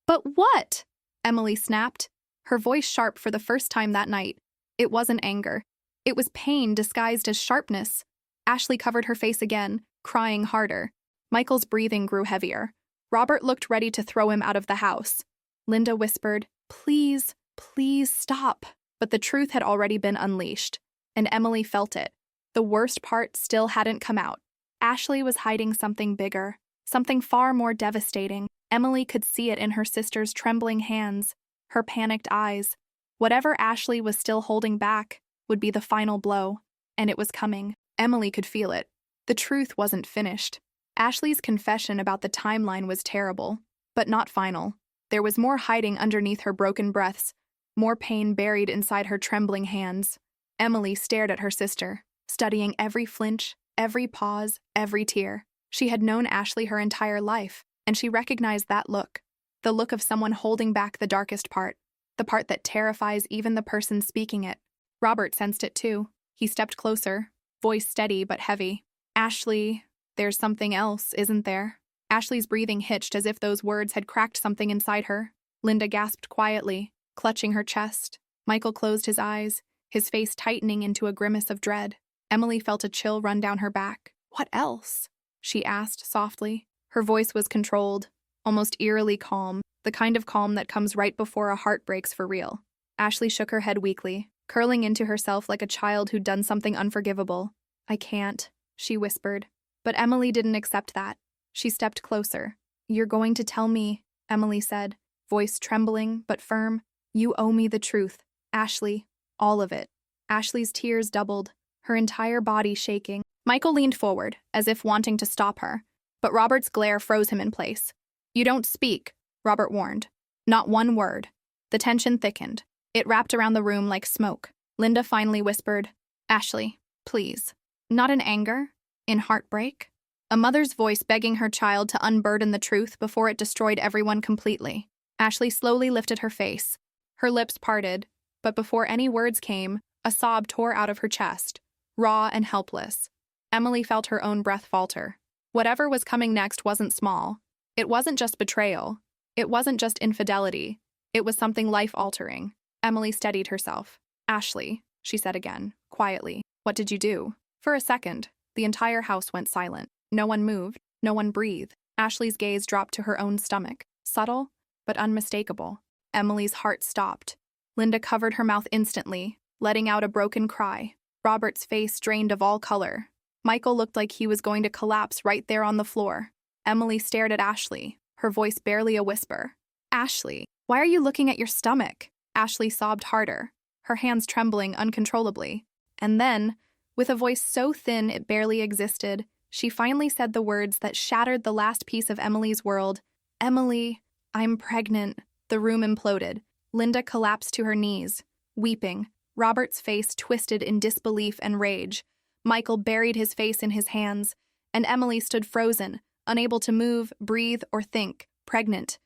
But what?" Emily snapped, her voice sharp for the first time that night. It wasn't anger. It was pain disguised as sharpness. Ashley covered her face again, crying harder. Michael's breathing grew heavier. Robert looked ready to throw him out of the house. Linda whispered, "Please, please stop." But the truth had already been unleashed, and Emily felt it. The worst part still hadn't come out. Ashley was hiding something bigger, something far more devastating. Emily could see it in her sister's trembling hands, her panicked eyes. Whatever Ashley was still holding back would be the final blow, and it was coming. Emily could feel it. The truth wasn't finished. Ashley's confession about the timeline was terrible, but not final. There was more hiding underneath her broken breaths, more pain buried inside her trembling hands. Emily stared at her sister, studying every flinch, every pause, every tear. She had known Ashley her entire life, and she recognized that look, the look of someone holding back the darkest part, the part that terrifies even the person speaking it. Robert sensed it too. He stepped closer, voice steady but heavy. "Ashley, there's something else, isn't there?" Ashley's breathing hitched as if those words had cracked something inside her. Linda gasped quietly, clutching her chest. Michael closed his eyes, his face tightening into a grimace of dread. Emily felt a chill run down her back. "What else?" she asked softly. Her voice was controlled, almost eerily calm, the kind of calm that comes right before a heart breaks for real. Ashley shook her head weakly, curling into herself like a child who'd done something unforgivable. "I can't," she whispered. But Emily didn't accept that. She stepped closer. "You're going to tell me," Emily said, voice trembling but firm. "You owe me the truth, Ashley, all of it." Ashley's tears doubled, her entire body shaking. Michael leaned forward, as if wanting to stop her, but Robert's glare froze him in place. "You don't speak," Robert warned. "Not one word." The tension thickened. It wrapped around the room like smoke. Linda finally whispered, "Ashley, please." Not in anger, in heartbreak. A mother's voice begging her child to unburden the truth before it destroyed everyone completely. Ashley slowly lifted her face. Her lips parted, but before any words came, a sob tore out of her chest, raw and helpless. Emily felt her own breath falter. Whatever was coming next wasn't small. It wasn't just betrayal. It wasn't just infidelity. It was something life-altering. Emily steadied herself. "Ashley," she said again, quietly, "what did you do?" For a second, the entire house went silent. No one moved. No one breathed. Ashley's gaze dropped to her own stomach. Subtle, but unmistakable. Emily's heart stopped. Linda covered her mouth instantly, letting out a broken cry. Robert's face drained of all color. Michael looked like he was going to collapse right there on the floor. Emily stared at Ashley, her voice barely a whisper. "Ashley, why are you looking at your stomach?" Ashley sobbed harder, her hands trembling uncontrollably. And then, with a voice so thin it barely existed, she finally said the words that shattered the last piece of Emily's world. "Emily, I'm pregnant." The room imploded. Linda collapsed to her knees, weeping. Robert's face twisted in disbelief and rage. Michael buried his face in his hands, and Emily stood frozen, unable to move, breathe, or think. Pregnant.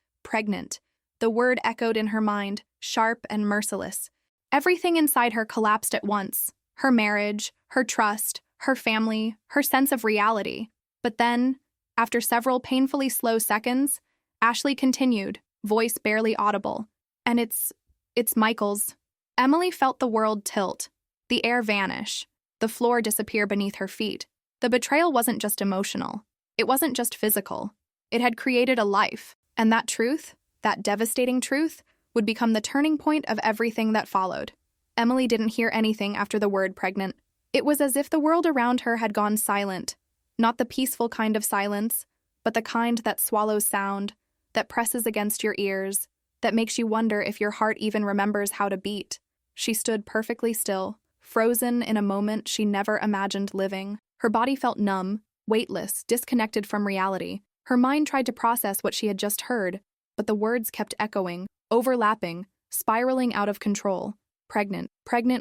The word echoed in her mind, sharp and merciless. Everything inside her collapsed at once. Her marriage, her trust, her family, her sense of reality. But then, after several painfully slow seconds, Ashley continued, voice barely audible. And it's Michael's. Emily felt the world tilt, the air vanish, the floor disappear beneath her feet. The betrayal wasn't just emotional. It wasn't just physical. It had created a life, and that truth, that devastating truth, would become the turning point of everything that followed. Emily didn't hear anything after the word pregnant. It was as if the world around her had gone silent. Not the peaceful kind of silence, but the kind that swallows sound, that presses against your ears, that makes you wonder if your heart even remembers how to beat. She stood perfectly still, frozen in a moment she never imagined living. Her body felt numb, weightless, disconnected from reality. Her mind tried to process what she had just heard, but the words kept echoing, overlapping, spiraling out of control. Pregnant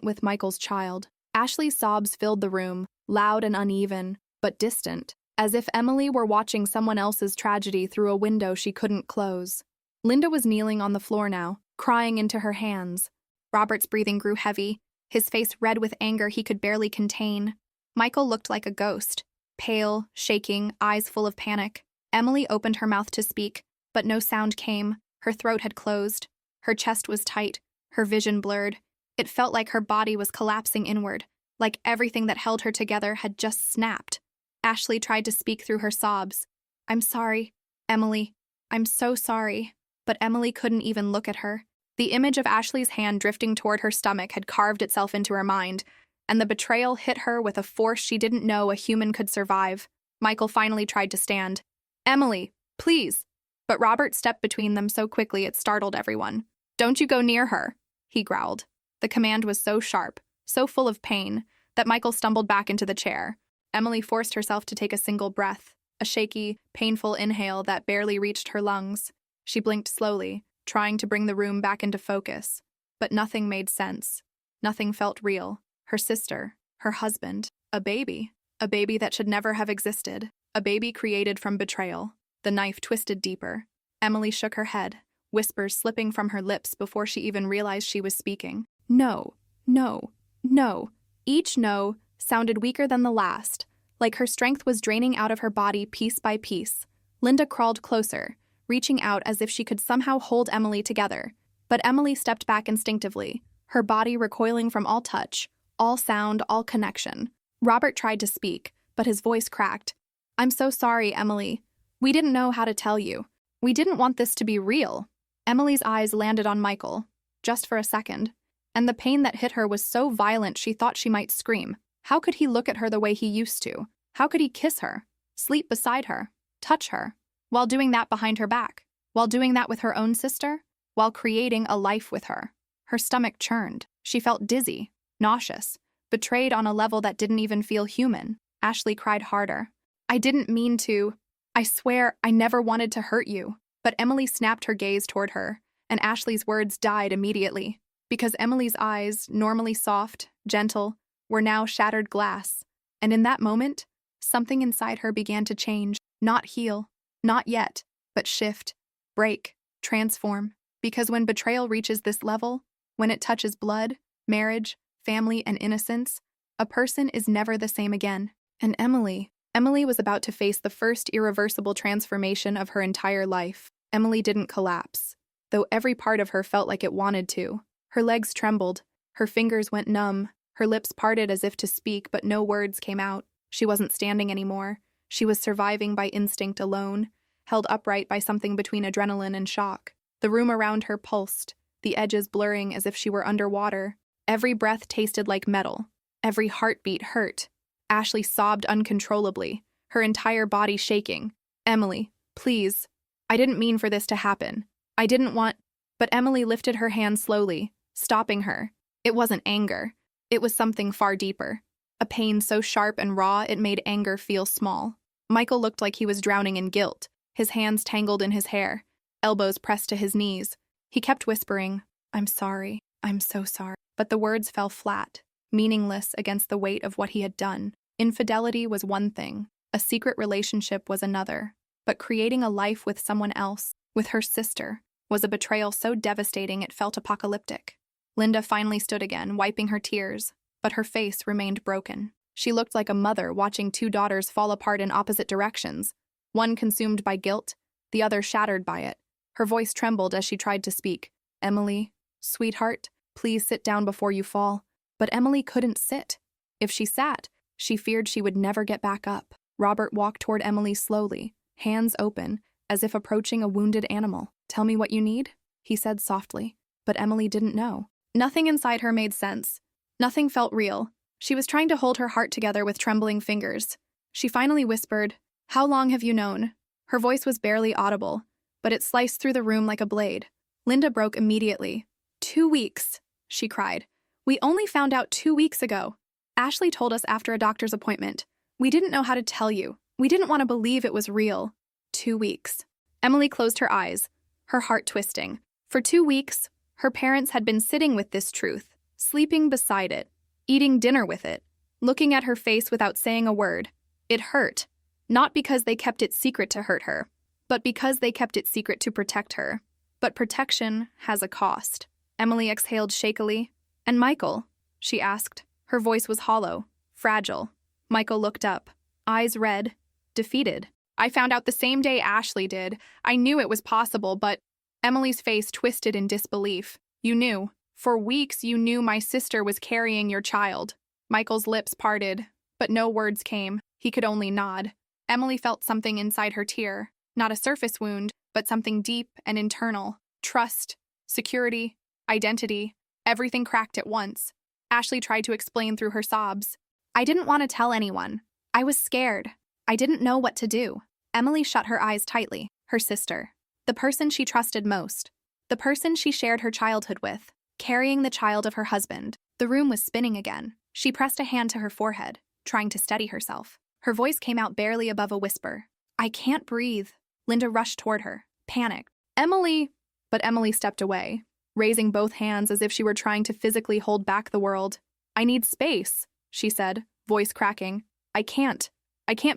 with Michael's child. Ashley's sobs filled the room, loud and uneven, but distant, as if Emily were watching someone else's tragedy through a window she couldn't close. Linda was kneeling on the floor now, crying into her hands. Robert's breathing grew heavy, his face red with anger he could barely contain. Michael looked like a ghost, pale, shaking, eyes full of panic. Emily opened her mouth to speak, but no sound came. Her throat had closed. Her chest was tight, her vision blurred. It felt like her body was collapsing inward, like everything that held her together had just snapped. Ashley tried to speak through her sobs. "I'm sorry, Emily. I'm so sorry." But Emily couldn't even look at her. The image of Ashley's hand drifting toward her stomach had carved itself into her mind, and the betrayal hit her with a force she didn't know a human could survive. Michael finally tried to stand. "Emily, please." But Robert stepped between them so quickly it startled everyone. "Don't you go near her," he growled. The command was so sharp, so full of pain, that Michael stumbled back into the chair. Emily forced herself to take a single breath, a shaky, painful inhale that barely reached her lungs. She blinked slowly, trying to bring the room back into focus. But nothing made sense. Nothing felt real. Her sister, her husband, a baby that should never have existed, a baby created from betrayal. The knife twisted deeper. Emily shook her head, whispers slipping from her lips before she even realized she was speaking. No, no, no. Each no sounded weaker than the last, like her strength was draining out of her body piece by piece. Linda crawled closer, reaching out as if she could somehow hold Emily together. But Emily stepped back instinctively, her body recoiling from all touch, all sound, all connection. Robert tried to speak, but his voice cracked. "I'm so sorry, Emily. We didn't know how to tell you. We didn't want this to be real." Emily's eyes landed on Michael, just for a second, and the pain that hit her was so violent she thought she might scream. How could he look at her the way he used to? How could he kiss her, sleep beside her, touch her, while doing that behind her back, while doing that with her own sister, while creating a life with her? Her stomach churned. She felt dizzy, nauseous, betrayed on a level that didn't even feel human. Ashley cried harder. "I didn't mean to. I swear I never wanted to hurt you." But Emily snapped her gaze toward her, and Ashley's words died immediately, because Emily's eyes, normally soft, gentle, were now shattered glass. And in that moment, something inside her began to change, not heal, not yet, but shift, break, transform. Because when betrayal reaches this level, when it touches blood, marriage, family, and innocence, a person is never the same again. And Emily was about to face the first irreversible transformation of her entire life. Emily didn't collapse, though every part of her felt like it wanted to. Her legs trembled, her fingers went numb, her lips parted as if to speak, but no words came out. She wasn't standing anymore. She was surviving by instinct alone, held upright by something between adrenaline and shock. The room around her pulsed, the edges blurring as if she were underwater. Every breath tasted like metal. Every heartbeat hurt. Ashley sobbed uncontrollably, her entire body shaking. "Emily, please. I didn't mean for this to happen. I didn't want—" But Emily lifted her hand slowly, stopping her. It wasn't anger. It was something far deeper. A pain so sharp and raw it made anger feel small. Michael looked like he was drowning in guilt, his hands tangled in his hair, elbows pressed to his knees. He kept whispering, "I'm sorry. I'm so sorry." But the words fell flat, meaningless against the weight of what he had done. Infidelity was one thing. A secret relationship was another. But creating a life with someone else, with her sister, was a betrayal so devastating it felt apocalyptic. Linda finally stood again, wiping her tears, but her face remained broken. She looked like a mother watching two daughters fall apart in opposite directions, one consumed by guilt, the other shattered by it. Her voice trembled as she tried to speak. "Emily, sweetheart, please sit down before you fall." But Emily couldn't sit. If she sat, she feared she would never get back up. Robert walked toward Emily slowly, hands open, as if approaching a wounded animal. "Tell me what you need," he said softly, but Emily didn't know. Nothing inside her made sense. Nothing felt real. She was trying to hold her heart together with trembling fingers. She finally whispered, "How long have you known?" Her voice was barely audible, but it sliced through the room like a blade. Linda broke immediately. 2 weeks, she cried. "We only found out 2 weeks ago. Ashley told us after a doctor's appointment. We didn't know how to tell you. We didn't want to believe it was real. 2 weeks. Emily closed her eyes, her heart twisting. For 2 weeks, her parents had been sitting with this truth, sleeping beside it, eating dinner with it, looking at her face without saying a word. It hurt, not because they kept it secret to hurt her, but because they kept it secret to protect her. But protection has a cost. Emily exhaled shakily. "And Michael?" she asked. Her voice was hollow, fragile. Michael looked up, eyes red, defeated. "I found out the same day Ashley did. I knew it was possible, but—" Emily's face twisted in disbelief. "You knew. For weeks you knew my sister was carrying your child." Michael's lips parted, but no words came. He could only nod. Emily felt something inside her tear. Not a surface wound, but something deep and internal. Trust, security, identity. Everything cracked at once. Ashley tried to explain through her sobs. "I didn't want to tell anyone. I was scared. I didn't know what to do." Emily shut her eyes tightly. Her sister. The person she trusted most. The person she shared her childhood with. Carrying the child of her husband. The room was spinning again. She pressed a hand to her forehead, trying to steady herself. Her voice came out barely above a whisper. "I can't breathe." Linda rushed toward her, panicked. "Emily!" But Emily stepped away, raising both hands as if she were trying to physically hold back the world. "I need space," she said, voice cracking. I can't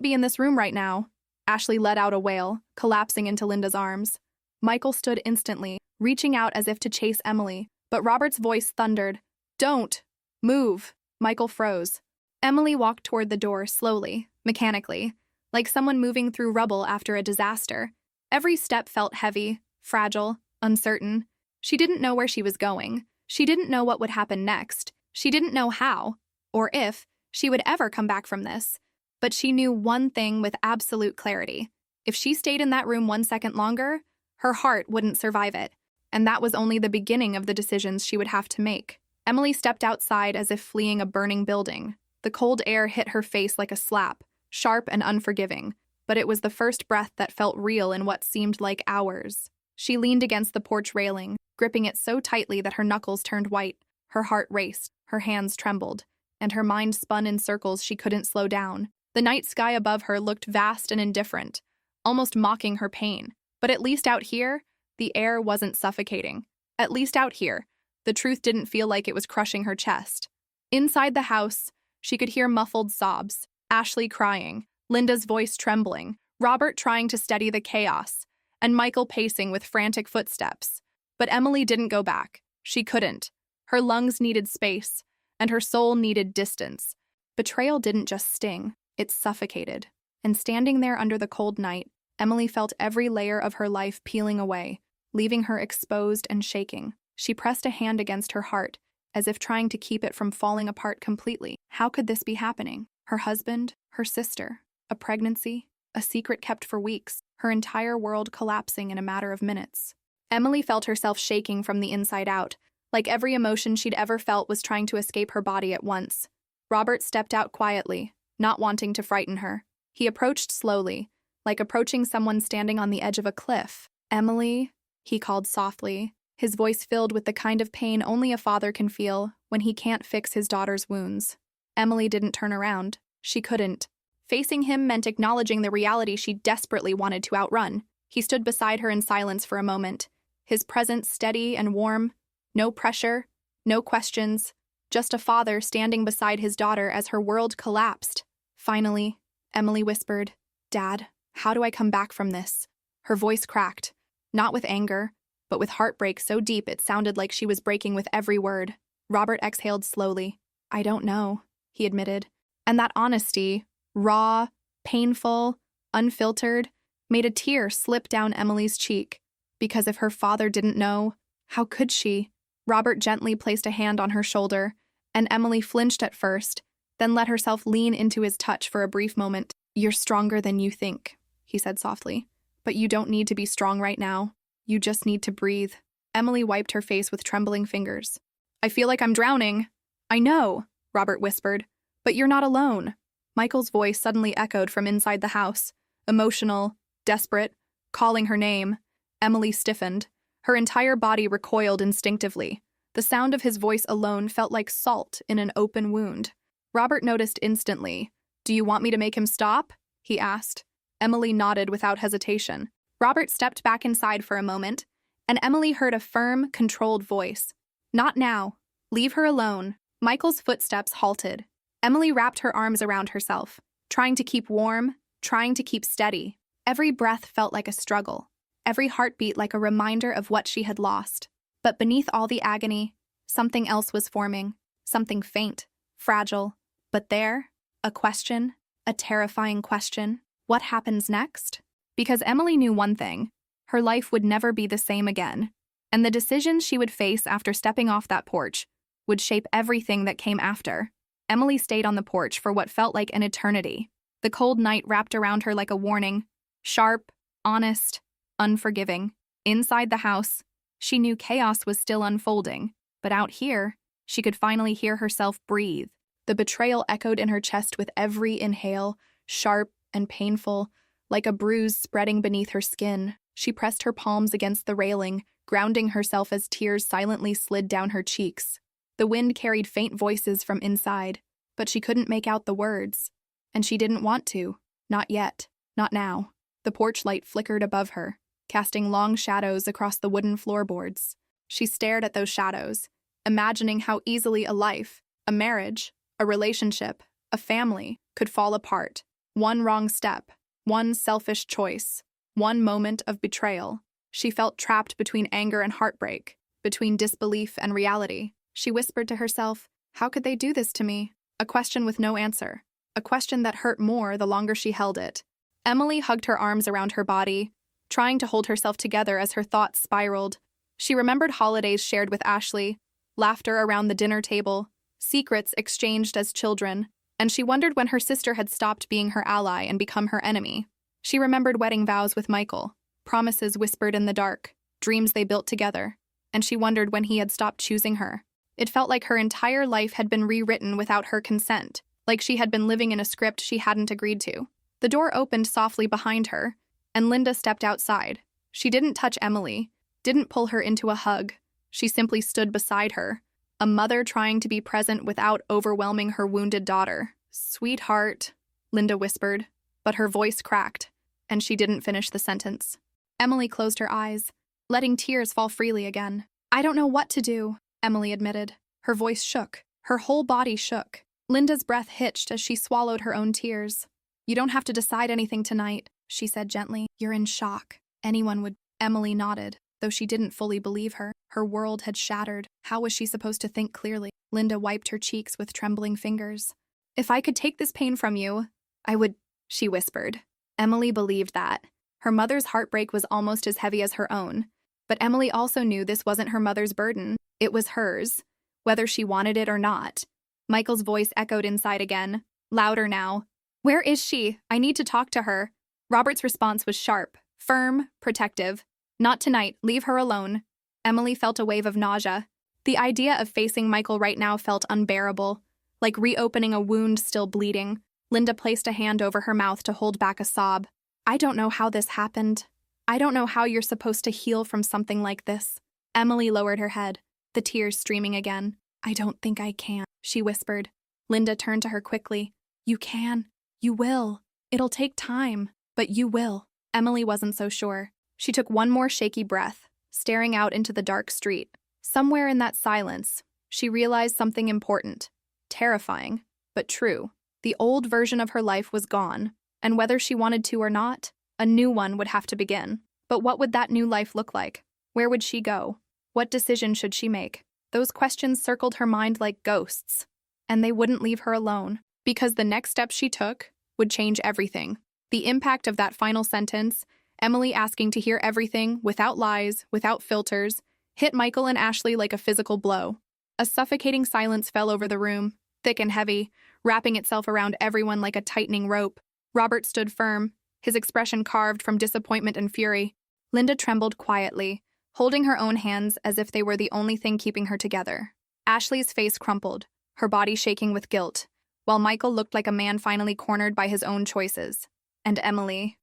be in this room right now." Ashley let out a wail, collapsing into Linda's arms. Michael stood instantly, reaching out as if to chase Emily, but Robert's voice thundered, "Don't! Move!" Michael froze. Emily walked toward the door slowly, mechanically, like someone moving through rubble after a disaster. Every step felt heavy, fragile, uncertain. She didn't know where she was going. She didn't know what would happen next. She didn't know how, or if, she would ever come back from this. But she knew one thing with absolute clarity. If she stayed in that room 1 second longer, her heart wouldn't survive it. And that was only the beginning of the decisions she would have to make. Emily stepped outside as if fleeing a burning building. The cold air hit her face like a slap, sharp and unforgiving, but it was the first breath that felt real in what seemed like hours. She leaned against the porch railing, gripping it so tightly that her knuckles turned white. Her heart raced, her hands trembled, and her mind spun in circles she couldn't slow down. The night sky above her looked vast and indifferent, almost mocking her pain. But at least out here, the air wasn't suffocating. At least out here, the truth didn't feel like it was crushing her chest. Inside the house, she could hear muffled sobs, Ashley crying, Linda's voice trembling, Robert trying to steady the chaos, and Michael pacing with frantic footsteps. But Emily didn't go back. She couldn't. Her lungs needed space, and her soul needed distance. Betrayal didn't just sting, it suffocated. And standing there under the cold night, Emily felt every layer of her life peeling away, leaving her exposed and shaking. She pressed a hand against her heart, as if trying to keep it from falling apart completely. How could this be happening? Her husband, her sister, a pregnancy, a secret kept for weeks, her entire world collapsing in a matter of minutes. Emily felt herself shaking from the inside out, like every emotion she'd ever felt was trying to escape her body at once. Robert stepped out quietly, not wanting to frighten her. He approached slowly, like approaching someone standing on the edge of a cliff. "Emily," he called softly, his voice filled with the kind of pain only a father can feel when he can't fix his daughter's wounds. Emily didn't turn around. She couldn't. Facing him meant acknowledging the reality she desperately wanted to outrun. He stood beside her in silence for a moment, his presence steady and warm. No pressure, no questions, just a father standing beside his daughter as her world collapsed. Finally, Emily whispered, "Dad, how do I come back from this?" Her voice cracked, not with anger, but with heartbreak so deep it sounded like she was breaking with every word. Robert exhaled slowly. I don't know, he admitted. And that honesty, raw, painful, unfiltered, made a tear slip down Emily's cheek. Because if her father didn't know, how could she? Robert gently placed a hand on her shoulder, and Emily flinched at first, then let herself lean into his touch for a brief moment. You're stronger than you think, he said softly. But you don't need to be strong right now. You just need to breathe. Emily wiped her face with trembling fingers. I feel like I'm drowning. I know, Robert whispered. But you're not alone. Michael's voice suddenly echoed from inside the house, emotional, desperate, calling her name. Emily stiffened. Her entire body recoiled instinctively. The sound of his voice alone felt like salt in an open wound. Robert noticed instantly. Do you want me to make him stop? He asked. Emily nodded without hesitation. Robert stepped back inside for a moment, and Emily heard a firm, controlled voice. Not now. Leave her alone. Michael's footsteps halted. Emily wrapped her arms around herself, trying to keep warm, trying to keep steady. Every breath felt like a struggle, every heartbeat like a reminder of what she had lost. But beneath all the agony, something else was forming, something faint, fragile. But there, a question, a terrifying question. What happens next? Because Emily knew one thing. Her life would never be the same again. And the decisions she would face after stepping off that porch would shape everything that came after. Emily stayed on the porch for what felt like an eternity. The cold night wrapped around her like a warning. Sharp, honest, unforgiving. Inside the house, she knew chaos was still unfolding. But out here, she could finally hear herself breathe. The betrayal echoed in her chest with every inhale, sharp and painful, like a bruise spreading beneath her skin. She pressed her palms against the railing, grounding herself as tears silently slid down her cheeks. The wind carried faint voices from inside, but she couldn't make out the words. And she didn't want to. Not yet. Not now. The porch light flickered above her, casting long shadows across the wooden floorboards. She stared at those shadows, imagining how easily a life, a marriage, a relationship, a family could fall apart. One wrong step, one selfish choice, one moment of betrayal. She felt trapped between anger and heartbreak, between disbelief and reality. She whispered to herself, how could they do this to me? A question with no answer. A question that hurt more the longer she held it. Emily hugged her arms around her body, trying to hold herself together as her thoughts spiraled. She remembered holidays shared with Ashley, laughter around the dinner table, secrets exchanged as children, and she wondered when her sister had stopped being her ally and become her enemy. She remembered wedding vows with Michael, promises whispered in the dark, dreams they built together, and she wondered when he had stopped choosing her. It felt like her entire life had been rewritten without her consent, like she had been living in a script she hadn't agreed to. The door opened softly behind her, and Linda stepped outside. She didn't touch Emily, didn't pull her into a hug. She simply stood beside her, a mother trying to be present without overwhelming her wounded daughter. Sweetheart, Linda whispered, but her voice cracked, and she didn't finish the sentence. Emily closed her eyes, letting tears fall freely again. I don't know what to do, Emily admitted. Her voice shook. Her whole body shook. Linda's breath hitched as she swallowed her own tears. You don't have to decide anything tonight, she said gently. You're in shock. Anyone would. Emily nodded, though she didn't fully believe her. Her world had shattered. How was she supposed to think clearly? Linda wiped her cheeks with trembling fingers. If I could take this pain from you, I would, she whispered. Emily believed that. Her mother's heartbreak was almost as heavy as her own. But Emily also knew this wasn't her mother's burden. It was hers, whether she wanted it or not. Michael's voice echoed inside again, louder now. Where is she? I need to talk to her. Robert's response was sharp, firm, protective. Not tonight. Leave her alone. Emily felt a wave of nausea. The idea of facing Michael right now felt unbearable, like reopening a wound still bleeding. Linda placed a hand over her mouth to hold back a sob. I don't know how this happened. I don't know how you're supposed to heal from something like this. Emily lowered her head, the tears streaming again. I don't think I can, she whispered. Linda turned to her quickly. You can. You will. It'll take time, but you will. Emily wasn't so sure. She took one more shaky breath, staring out into the dark street. Somewhere in that silence, she realized something important, terrifying, but true. The old version of her life was gone, and whether she wanted to or not, a new one would have to begin. But what would that new life look like? Where would she go? What decision should she make? Those questions circled her mind like ghosts, and they wouldn't leave her alone, because the next step she took would change everything. The impact of that final sentence, Emily asking to hear everything without lies, without filters, hit Michael and Ashley like a physical blow. A suffocating silence fell over the room, thick and heavy, wrapping itself around everyone like a tightening rope. Robert stood firm, his expression carved from disappointment and fury. Linda trembled quietly, holding her own hands as if they were the only thing keeping her together. Ashley's face crumpled, her body shaking with guilt, while Michael looked like a man finally cornered by his own choices. And Emily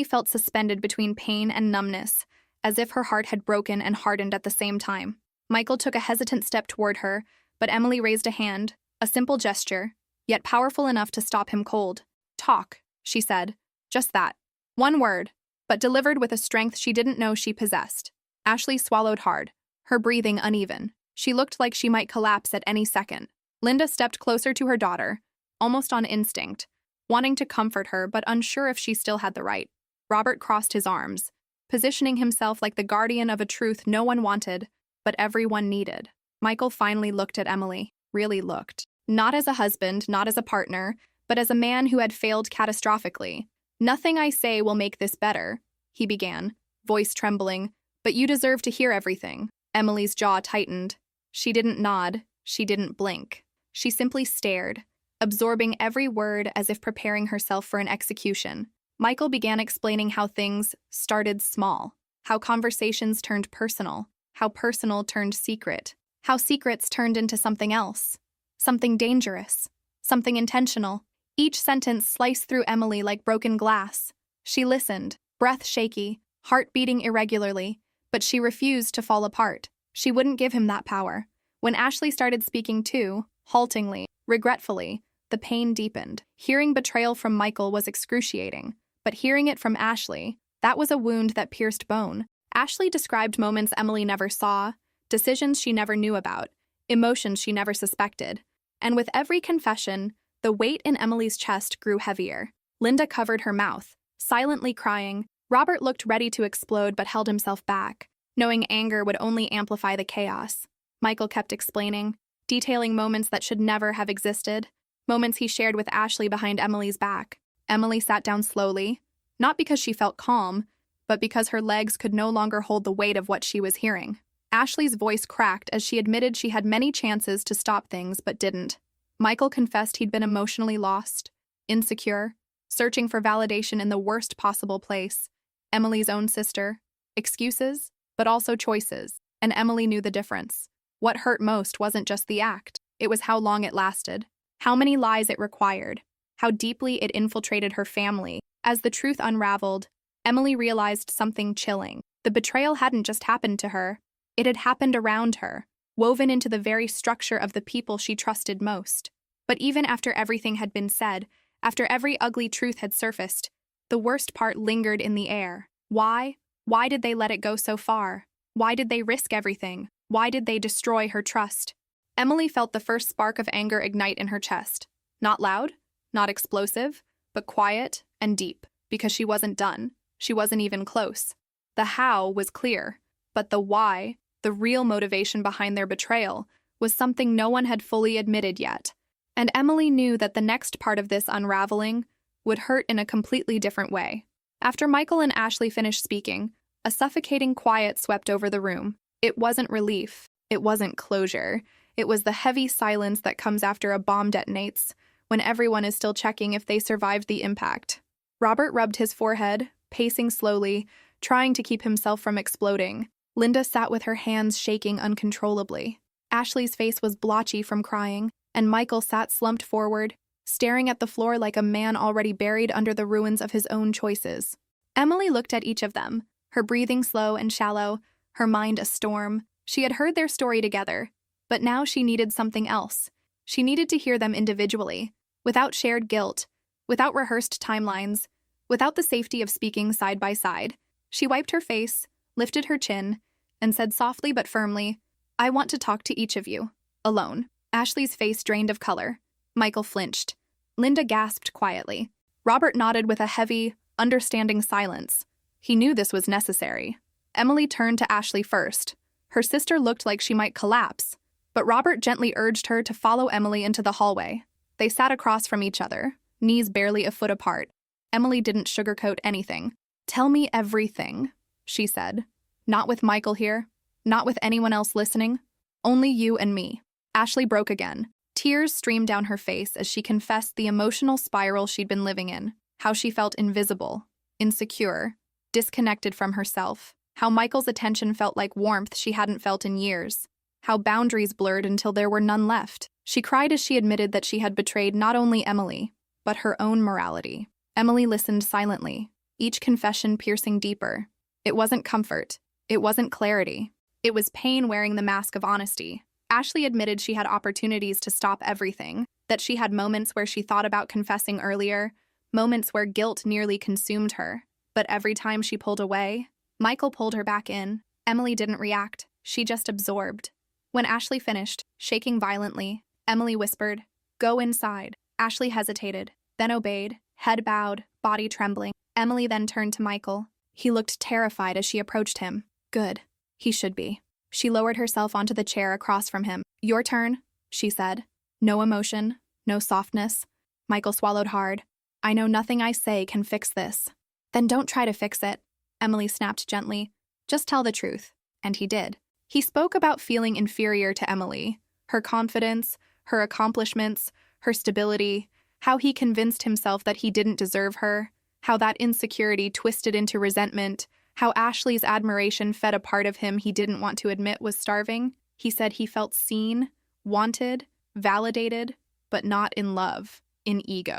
felt suspended between pain and numbness, as if her heart had broken and hardened at the same time. Michael took a hesitant step toward her, but Emily raised a hand, a simple gesture, yet powerful enough to stop him cold. "Talk," she said. Just that. One word, but delivered with a strength she didn't know she possessed. Ashley swallowed hard, her breathing uneven. She looked like she might collapse at any second. Linda stepped closer to her daughter, almost on instinct, wanting to comfort her but unsure if she still had the right. Robert crossed his arms, positioning himself like the guardian of a truth no one wanted, but everyone needed. Michael finally looked at Emily, really looked. Not as a husband, not as a partner, but as a man who had failed catastrophically. "Nothing I say will make this better," he began, voice trembling, "but you deserve to hear everything." Emily's jaw tightened. She didn't nod, she didn't blink. She simply stared, absorbing every word as if preparing herself for an execution. Michael began explaining how things started small, how conversations turned personal, how personal turned secret, how secrets turned into something else, something dangerous, something intentional. Each sentence sliced through Emily like broken glass. She listened, breath shaky, heart beating irregularly, but she refused to fall apart. She wouldn't give him that power. When Ashley started speaking too, haltingly, regretfully, the pain deepened. Hearing betrayal from Michael was excruciating, but hearing it from Ashley, that was a wound that pierced bone. Ashley described moments Emily never saw, decisions she never knew about, emotions she never suspected. And with every confession, the weight in Emily's chest grew heavier. Linda covered her mouth, silently crying. Robert looked ready to explode but held himself back, knowing anger would only amplify the chaos. Michael kept explaining, detailing moments that should never have existed, moments he shared with Ashley behind Emily's back. Emily sat down slowly, not because she felt calm, but because her legs could no longer hold the weight of what she was hearing. Ashley's voice cracked as she admitted she had many chances to stop things but didn't. Michael confessed he'd been emotionally lost, insecure, searching for validation in the worst possible place. Emily's own sister. Excuses, but also choices, and Emily knew the difference. What hurt most wasn't just the act, it was how long it lasted, how many lies it required, how deeply it infiltrated her family. As the truth unraveled, Emily realized something chilling. The betrayal hadn't just happened to her, it had happened around her, woven into the very structure of the people she trusted most. But even after everything had been said, after every ugly truth had surfaced, the worst part lingered in the air. Why? Why did they let it go so far? Why did they risk everything? Why did they destroy her trust? Emily felt the first spark of anger ignite in her chest. Not loud, not explosive, but quiet and deep, because she wasn't done. She wasn't even close. The how was clear, but the why, the real motivation behind their betrayal, was something no one had fully admitted yet. And Emily knew that the next part of this unraveling would hurt in a completely different way. After Michael and Ashley finished speaking, a suffocating quiet swept over the room. It wasn't relief. It wasn't closure. It was the heavy silence that comes after a bomb detonates, when everyone is still checking if they survived the impact. Robert rubbed his forehead, pacing slowly, trying to keep himself from exploding. Linda sat with her hands shaking uncontrollably. Ashley's face was blotchy from crying, and Michael sat slumped forward, staring at the floor like a man already buried under the ruins of his own choices. Emily looked at each of them, her breathing slow and shallow, her mind a storm. She had heard their story together, but now she needed something else. She needed to hear them individually, without shared guilt, without rehearsed timelines, without the safety of speaking side by side. She wiped her face, lifted her chin, and said softly but firmly, "I want to talk to each of you, alone." Ashley's face drained of color. Michael flinched. Linda gasped quietly. Robert nodded with a heavy, understanding silence. He knew this was necessary. Emily turned to Ashley first. Her sister looked like she might collapse, but Robert gently urged her to follow Emily into the hallway. They sat across from each other, knees barely a foot apart. Emily didn't sugarcoat anything. "Tell me everything," she said. "Not with Michael here, not with anyone else listening. Only you and me." Ashley broke again. Tears streamed down her face as she confessed the emotional spiral she'd been living in, how she felt invisible, insecure, disconnected from herself, how Michael's attention felt like warmth she hadn't felt in years, how boundaries blurred until there were none left. She cried as she admitted that she had betrayed not only Emily, but her own morality. Emily listened silently, each confession piercing deeper. It wasn't comfort. It wasn't clarity. It was pain wearing the mask of honesty. Ashley admitted she had opportunities to stop everything, that she had moments where she thought about confessing earlier, moments where guilt nearly consumed her. But every time she pulled away, Michael pulled her back in. Emily didn't react. She just absorbed. When Ashley finished, shaking violently, Emily whispered, "Go inside." Ashley hesitated, then obeyed, head bowed, body trembling. Emily then turned to Michael. He looked terrified as she approached him. Good. He should be. She lowered herself onto the chair across from him. "Your turn," she said. No emotion, no softness. Michael swallowed hard. "I know nothing I say can fix this." "Then don't try to fix it," Emily snapped gently. "Just tell the truth." And he did. He spoke about feeling inferior to Emily, her confidence, her accomplishments, her stability, how he convinced himself that he didn't deserve her, how that insecurity twisted into resentment, how Ashley's admiration fed a part of him he didn't want to admit was starving. He said he felt seen, wanted, validated, but not in love, in ego.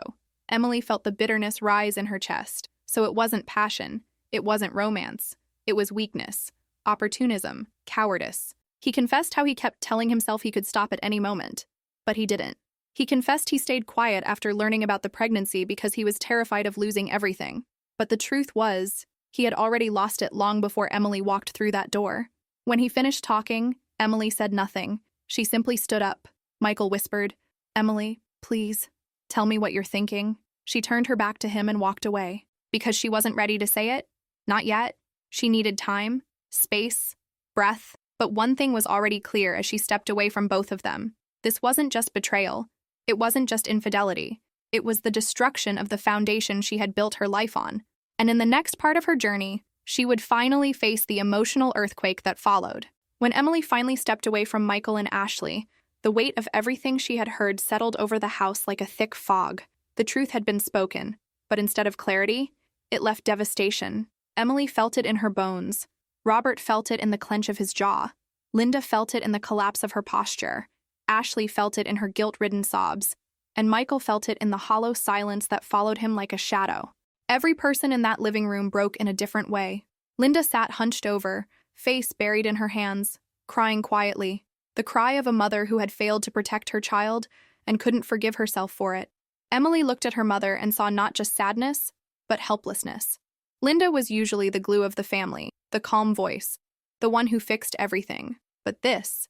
Emily felt the bitterness rise in her chest. So it wasn't passion, it wasn't romance, it was weakness, opportunism, cowardice. He confessed how he kept telling himself he could stop at any moment, but he didn't. He confessed he stayed quiet after learning about the pregnancy because he was terrified of losing everything. But the truth was, he had already lost it long before Emily walked through that door. When he finished talking, Emily said nothing. She simply stood up. Michael whispered, "Emily, please, tell me what you're thinking." She turned her back to him and walked away. Because she wasn't ready to say it? Not yet. She needed time, space, breath. But one thing was already clear as she stepped away from both of them. This wasn't just betrayal. It wasn't just infidelity. It was the destruction of the foundation she had built her life on. And in the next part of her journey, she would finally face the emotional earthquake that followed. When Emily finally stepped away from Michael and Ashley, the weight of everything she had heard settled over the house like a thick fog. The truth had been spoken, but instead of clarity, it left devastation. Emily felt it in her bones. Robert felt it in the clench of his jaw. Linda felt it in the collapse of her posture. Ashley felt it in her guilt-ridden sobs. And Michael felt it in the hollow silence that followed him like a shadow. Every person in that living room broke in a different way. Linda sat hunched over, face buried in her hands, crying quietly. The cry of a mother who had failed to protect her child and couldn't forgive herself for it. Emily looked at her mother and saw not just sadness, but helplessness. Linda was usually the glue of the family, the calm voice, the one who fixed everything. But this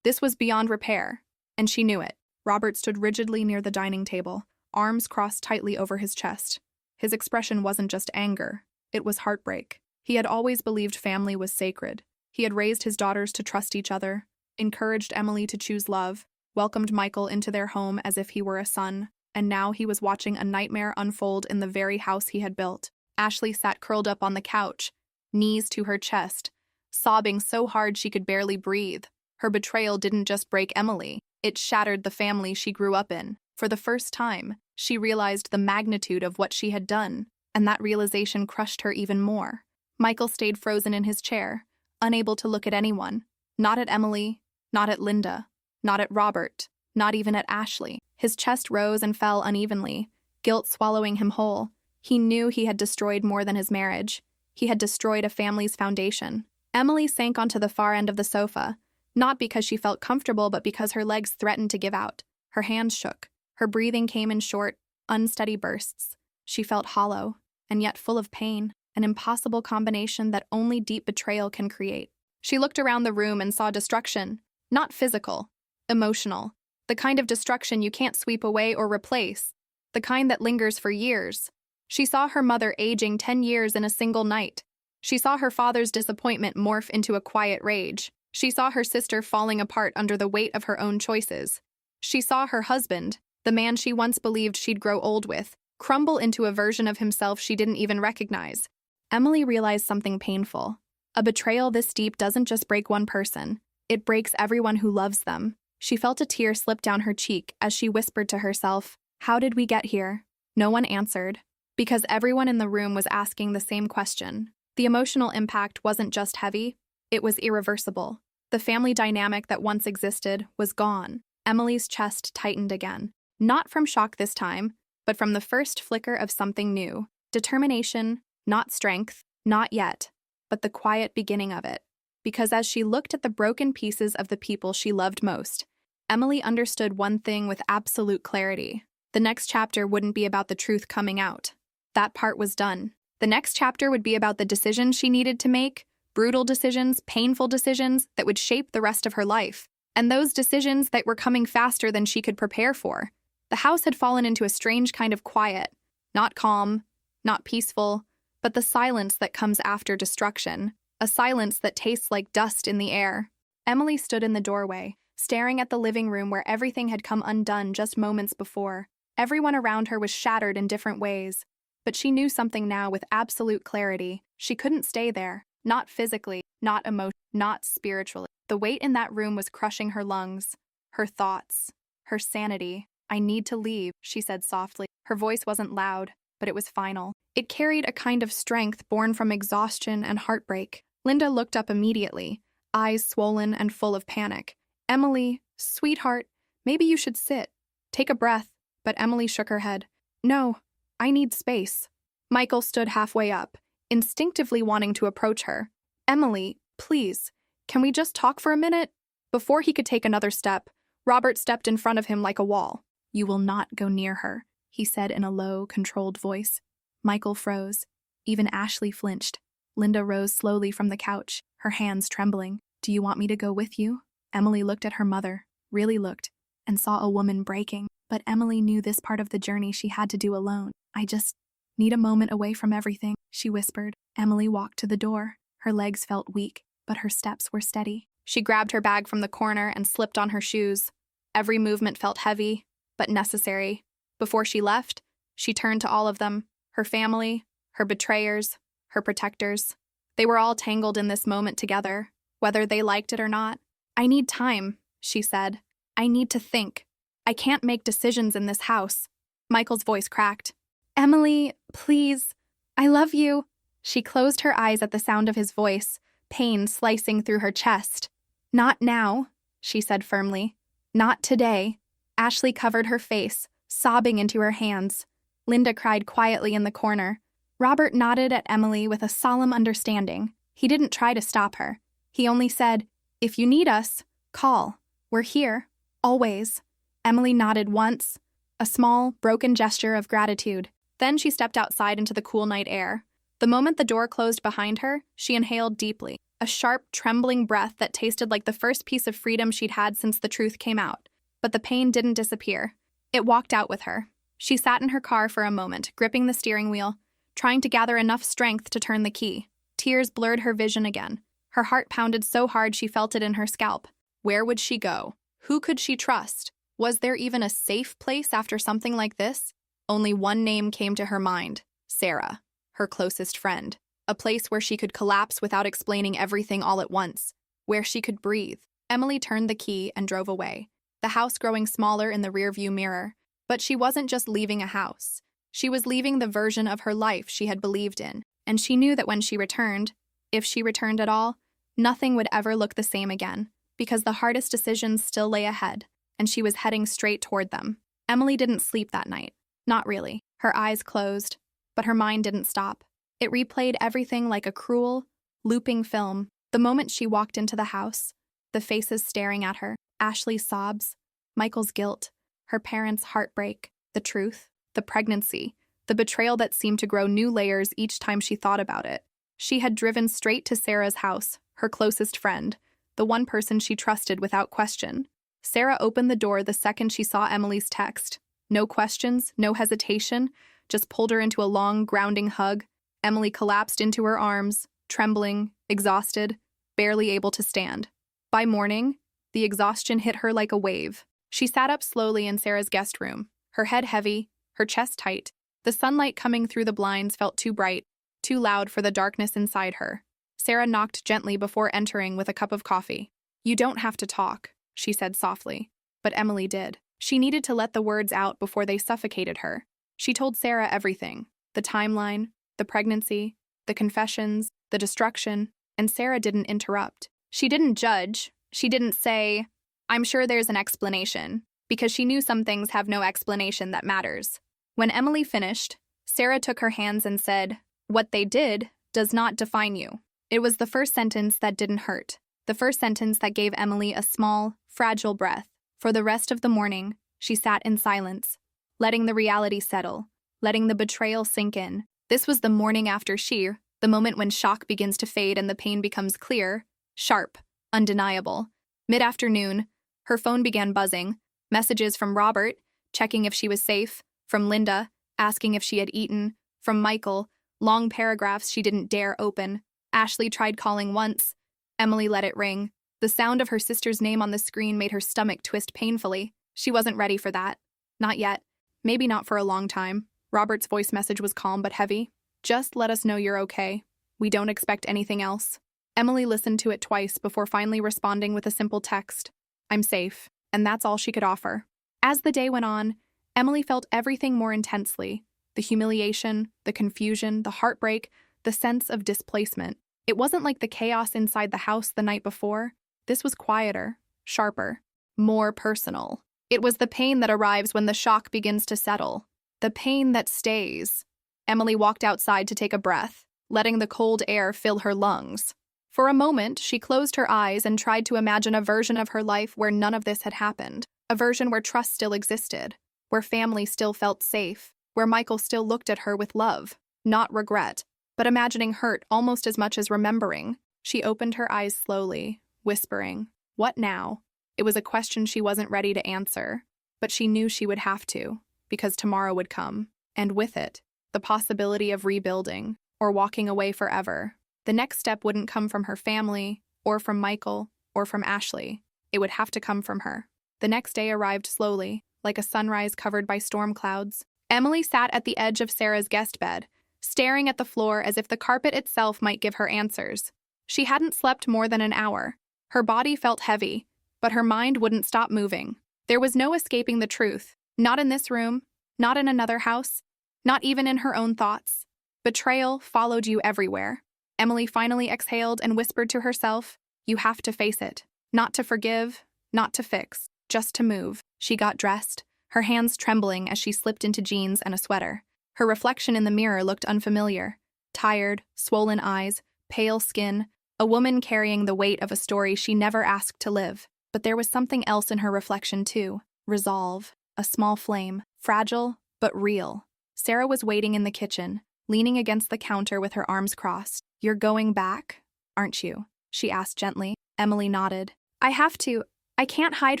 was beyond repair, and she knew it. Robert stood rigidly near the dining table, arms crossed tightly over his chest. His expression wasn't just anger, it was heartbreak. He had always believed family was sacred. He had raised his daughters to trust each other, encouraged Emily to choose love, welcomed Michael into their home as if he were a son, and now he was watching a nightmare unfold in the very house he had built. Ashley sat curled up on the couch, knees to her chest, sobbing so hard she could barely breathe. Her betrayal didn't just break Emily, it shattered the family she grew up in. For the first time, she realized the magnitude of what she had done, and that realization crushed her even more. Michael stayed frozen in his chair, unable to look at anyone. Not at Emily, not at Linda, not at Robert, not even at Ashley. His chest rose and fell unevenly, guilt swallowing him whole. He knew he had destroyed more than his marriage. He had destroyed a family's foundation. Emily sank onto the far end of the sofa, not because she felt comfortable, but because her legs threatened to give out. Her hands shook. Her breathing came in short, unsteady bursts. She felt hollow, and yet full of pain, an impossible combination that only deep betrayal can create. She looked around the room and saw destruction, not physical, emotional, the kind of destruction you can't sweep away or replace, the kind that lingers for years. She saw her mother aging 10 years in a single night, She saw her father's disappointment morph into a quiet rage. She saw her sister falling apart under the weight of her own choices. She saw her husband, the man she once believed she'd grow old with, crumble into a version of himself she didn't even recognize. Emily realized something painful. A betrayal this deep doesn't just break one person. It breaks everyone who loves them. She felt a tear slip down her cheek as she whispered to herself, "How did we get here?" No one answered, because everyone in the room was asking the same question. The emotional impact wasn't just heavy, it was irreversible. The family dynamic that once existed was gone. Emily's chest tightened again. Not from shock this time, but from the first flicker of something new. Determination, not strength, not yet, but the quiet beginning of it. Because as she looked at the broken pieces of the people she loved most, Emily understood one thing with absolute clarity. The next chapter wouldn't be about the truth coming out. That part was done. The next chapter would be about the decisions she needed to make, brutal decisions, painful decisions that would shape the rest of her life. And those decisions that were coming faster than she could prepare for. The house had fallen into a strange kind of quiet. Not calm, not peaceful, but the silence that comes after destruction. A silence that tastes like dust in the air. Emily stood in the doorway, staring at the living room where everything had come undone just moments before. Everyone around her was shattered in different ways. But she knew something now with absolute clarity. She couldn't stay there. Not physically, not emotionally, not spiritually. The weight in that room was crushing her lungs, her thoughts, her sanity. "I need to leave," she said softly. Her voice wasn't loud, but it was final. It carried a kind of strength born from exhaustion and heartbreak. Linda looked up immediately, eyes swollen and full of panic. "Emily, sweetheart, maybe you should sit. Take a breath." But Emily shook her head. "No, I need space." Michael stood halfway up, instinctively wanting to approach her. "Emily, please, can we just talk for a minute?" Before he could take another step, Robert stepped in front of him like a wall. "You will not go near her," he said in a low, controlled voice. Michael froze. Even Ashley flinched. Linda rose slowly from the couch, her hands trembling. "Do you want me to go with you?" Emily looked at her mother, really looked, and saw a woman breaking. But Emily knew this part of the journey she had to do alone. "I just need a moment away from everything," she whispered. Emily walked to the door. Her legs felt weak, but her steps were steady. She grabbed her bag from the corner and slipped on her shoes. Every movement felt heavy, but necessary. Before she left, she turned to all of them, her family, her betrayers, her protectors. They were all tangled in this moment together, whether they liked it or not. "I need time," she said. "I need to think. I can't make decisions in this house." Michael's voice cracked. "Emily, please. I love you." She closed her eyes at the sound of his voice, pain slicing through her chest. "Not now," she said firmly. "Not today." Ashley covered her face, sobbing into her hands. Linda cried quietly in the corner. Robert nodded at Emily with a solemn understanding. He didn't try to stop her. He only said, "If you need us, call. We're here. Always." Emily nodded once, a small, broken gesture of gratitude. Then she stepped outside into the cool night air. The moment the door closed behind her, she inhaled deeply, a sharp, trembling breath that tasted like the first piece of freedom she'd had since the truth came out. But the pain didn't disappear. It walked out with her. She sat in her car for a moment, gripping the steering wheel, trying to gather enough strength to turn the key. Tears blurred her vision again. Her heart pounded so hard she felt it in her scalp. Where would she go? Who could she trust? Was there even a safe place after something like this? Only one name came to her mind: Sarah, her closest friend. A place where she could collapse without explaining everything all at once. Where she could breathe. Emily turned the key and drove away, the house growing smaller in the rearview mirror. But she wasn't just leaving a house. She was leaving the version of her life she had believed in. And she knew that when she returned, if she returned at all, nothing would ever look the same again, because the hardest decisions still lay ahead, and she was heading straight toward them. Emily didn't sleep that night. Not really. Her eyes closed, but her mind didn't stop. It replayed everything like a cruel, looping film. The moment she walked into the house, the faces staring at her, Ashley's sobs, Michael's guilt, her parents' heartbreak, the truth, the pregnancy, the betrayal that seemed to grow new layers each time she thought about it. She had driven straight to Sarah's house, her closest friend, the one person she trusted without question. Sarah opened the door the second she saw Emily's text. No questions, no hesitation, just pulled her into a long, grounding hug. Emily collapsed into her arms, trembling, exhausted, barely able to stand. By morning, the exhaustion hit her like a wave. She sat up slowly in Sarah's guest room, her head heavy, her chest tight. The sunlight coming through the blinds felt too bright, too loud for the darkness inside her. Sarah knocked gently before entering with a cup of coffee. "You don't have to talk," she said softly. But Emily did. She needed to let the words out before they suffocated her. She told Sarah everything: the timeline, the pregnancy, the confessions, the destruction, and Sarah didn't interrupt. She didn't judge. She didn't say, "I'm sure there's an explanation," because she knew some things have no explanation that matters. When Emily finished, Sarah took her hands and said, "What they did does not define you." It was the first sentence that didn't hurt, the first sentence that gave Emily a small, fragile breath. For the rest of the morning, she sat in silence, letting the reality settle, letting the betrayal sink in. This was the morning after sheer, the moment when shock begins to fade and the pain becomes clear, sharp, undeniable. Mid-afternoon, her phone began buzzing, messages from Robert, checking if she was safe, from Linda, asking if she had eaten, from Michael, long paragraphs she didn't dare open. Ashley tried calling once. Emily let it ring. The sound of her sister's name on the screen made her stomach twist painfully. She wasn't ready for that. Not yet. Maybe not for a long time. Robert's voice message was calm but heavy. "Just let us know you're okay. We don't expect anything else." Emily listened to it twice before finally responding with a simple text: "I'm safe." And that's all she could offer. As the day went on, Emily felt everything more intensely: the humiliation, the confusion, the heartbreak, the sense of displacement. It wasn't like the chaos inside the house the night before. This was quieter, sharper, more personal. It was the pain that arrives when the shock begins to settle. The pain that stays. Emily walked outside to take a breath, letting the cold air fill her lungs. For a moment, she closed her eyes and tried to imagine a version of her life where none of this had happened. A version where trust still existed, where family still felt safe, where Michael still looked at her with love, not regret, but imagining hurt almost as much as remembering. She opened her eyes slowly, whispering, "What now?" It was a question she wasn't ready to answer, but she knew she would have to, because tomorrow would come, and with it, the possibility of rebuilding, or walking away forever. The next step wouldn't come from her family, or from Michael, or from Ashley. It would have to come from her. The next day arrived slowly, like a sunrise covered by storm clouds. Emily sat at the edge of Sarah's guest bed, staring at the floor as if the carpet itself might give her answers. She hadn't slept more than an hour. Her body felt heavy, but her mind wouldn't stop moving. There was no escaping the truth. Not in this room, not in another house, not even in her own thoughts. Betrayal followed you everywhere. Emily finally exhaled and whispered to herself, "You have to face it. Not to forgive, not to fix, just to move." She got dressed, her hands trembling as she slipped into jeans and a sweater. Her reflection in the mirror looked unfamiliar. Tired, swollen eyes, pale skin, a woman carrying the weight of a story she never asked to live. But there was something else in her reflection too: resolve, a small flame, fragile but real. Sarah was waiting in the kitchen, leaning against the counter with her arms crossed. "You're going back, aren't you?" she asked gently. Emily nodded. "I have to. I can't hide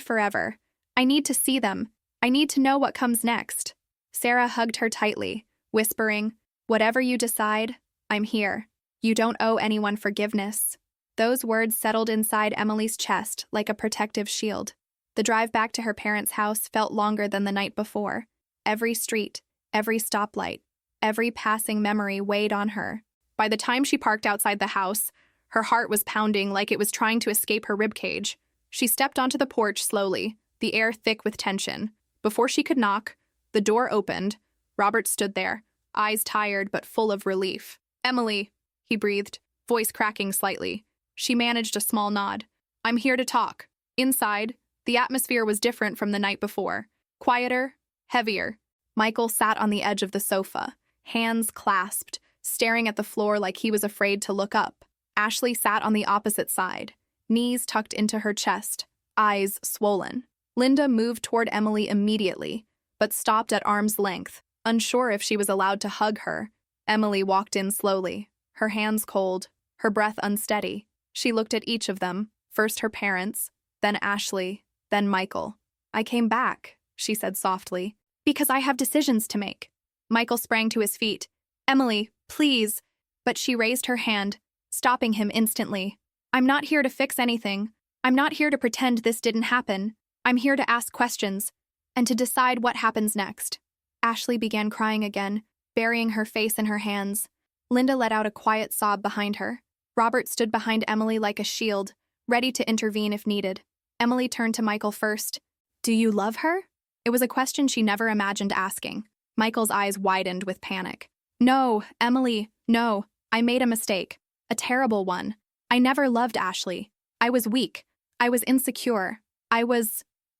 forever. I need to see them. I need to know what comes next." Sarah hugged her tightly, whispering, "Whatever you decide, I'm here. You don't owe anyone forgiveness." Those words settled inside Emily's chest like a protective shield. The drive back to her parents' house felt longer than the night before. Every street, every stoplight, every passing memory weighed on her. By the time she parked outside the house, her heart was pounding like it was trying to escape her ribcage. She stepped onto the porch slowly, the air thick with tension. Before she could knock, the door opened. Robert stood there, eyes tired but full of relief. "Emily," he breathed, voice cracking slightly. She managed a small nod. "I'm here to talk." Inside, the atmosphere was different from the night before. Quieter, heavier. Michael sat on the edge of the sofa, hands clasped, staring at the floor like he was afraid to look up. Ashley sat on the opposite side, knees tucked into her chest, eyes swollen. Linda moved toward Emily immediately, but stopped at arm's length, unsure if she was allowed to hug her. Emily walked in slowly, her hands cold, her breath unsteady. She looked at each of them, first her parents, then Ashley, then Michael. "I came back," she said softly, "because I have decisions to make." Michael sprang to his feet. "Emily, please." But she raised her hand. stopping him instantly. I'm not here to fix anything. I'm not here to pretend this didn't happen. I'm here to ask questions and to decide what happens next. Ashley began crying again, burying her face in her hands. Linda let out a quiet sob behind her. Robert stood behind Emily like a shield, ready to intervene if needed. Emily turned to Michael first. Do you love her? It was a question she never imagined asking. Michael's eyes widened with panic. No, Emily, no. I made a mistake. A terrible one. I never loved Ashley. I was weak. I was insecure.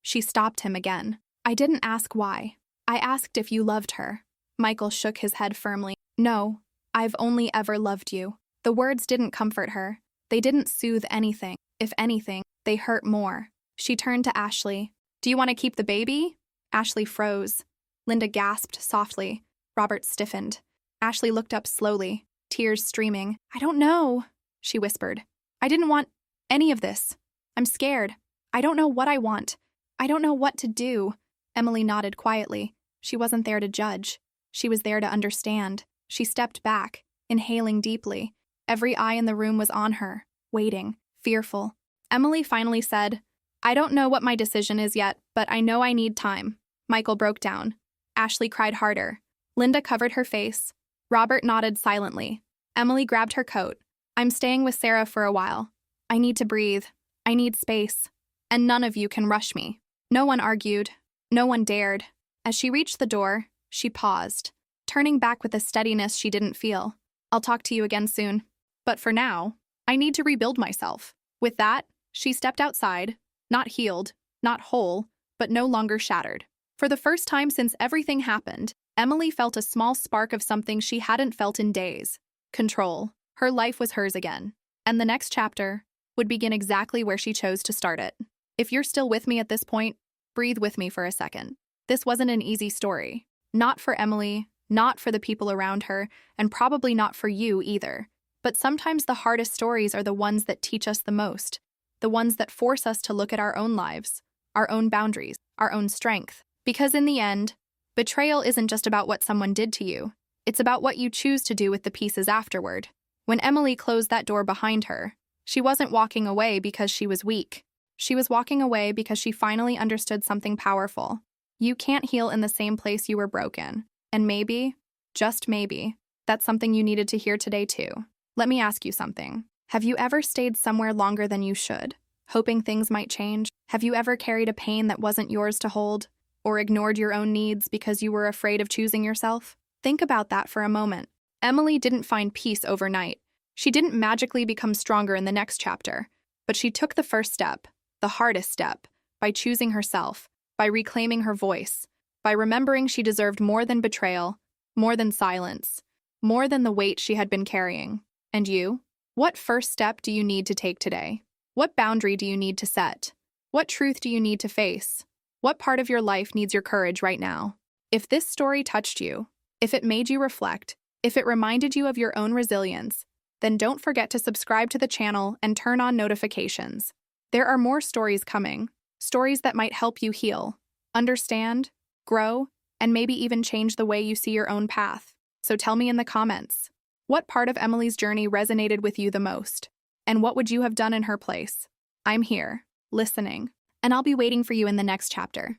She stopped him again. I didn't ask why. I asked if you loved her. Michael shook his head firmly. No, I've only ever loved you. The words didn't comfort her. They didn't soothe anything. If anything, they hurt more. She turned to Ashley. Do you want to keep the baby? Ashley froze. Linda gasped softly. Robert stiffened. Ashley looked up slowly, tears streaming. I don't know, she whispered. I didn't want any of this. I'm scared. I don't know what I want. I don't know what to do. Emily nodded quietly. She wasn't there to judge. She was there to understand. She stepped back, inhaling deeply. Every eye in the room was on her, waiting, fearful. Emily finally said, I don't know what my decision is yet, but I know I need time. Michael broke down. Ashley cried harder. Linda covered her face. Robert nodded silently. Emily grabbed her coat. I'm staying with Sarah for a while. I need to breathe. I need space. And none of you can rush me. No one argued. No one dared. As she reached the door, she paused, turning back with a steadiness she didn't feel. I'll talk to you again soon. But for now, I need to rebuild myself. With that, she stepped outside, not healed, not whole, but no longer shattered. For the first time since everything happened, Emily felt a small spark of something she hadn't felt in days. Control. Her life was hers again. And the next chapter would begin exactly where she chose to start it. If you're still with me at this point, breathe with me for a second. This wasn't an easy story. Not for Emily, not for the people around her, and probably not for you either. But sometimes the hardest stories are the ones that teach us the most, the ones that force us to look at our own lives, our own boundaries, our own strength. Because in the end, betrayal isn't just about what someone did to you. It's about what you choose to do with the pieces afterward. When Emily closed that door behind her, she wasn't walking away because she was weak. She was walking away because she finally understood something powerful. You can't heal in the same place you were broken. And maybe, just maybe, that's something you needed to hear today too. Let me ask you something. Have you ever stayed somewhere longer than you should, hoping things might change? Have you ever carried a pain that wasn't yours to hold? Or ignored your own needs because you were afraid of choosing yourself? Think about that for a moment. Emily didn't find peace overnight. She didn't magically become stronger in the next chapter. But she took the first step, the hardest step, by choosing herself, by reclaiming her voice, by remembering she deserved more than betrayal, more than silence, more than the weight she had been carrying. And you? What first step do you need to take today? What boundary do you need to set? What truth do you need to face? What part of your life needs your courage right now? If this story touched you, if it made you reflect, if it reminded you of your own resilience, then don't forget to subscribe to the channel and turn on notifications. There are more stories coming, stories that might help you heal, understand, grow, and maybe even change the way you see your own path. So tell me in the comments, what part of Emily's journey resonated with you the most? And what would you have done in her place? I'm here, listening, and I'll be waiting for you in the next chapter.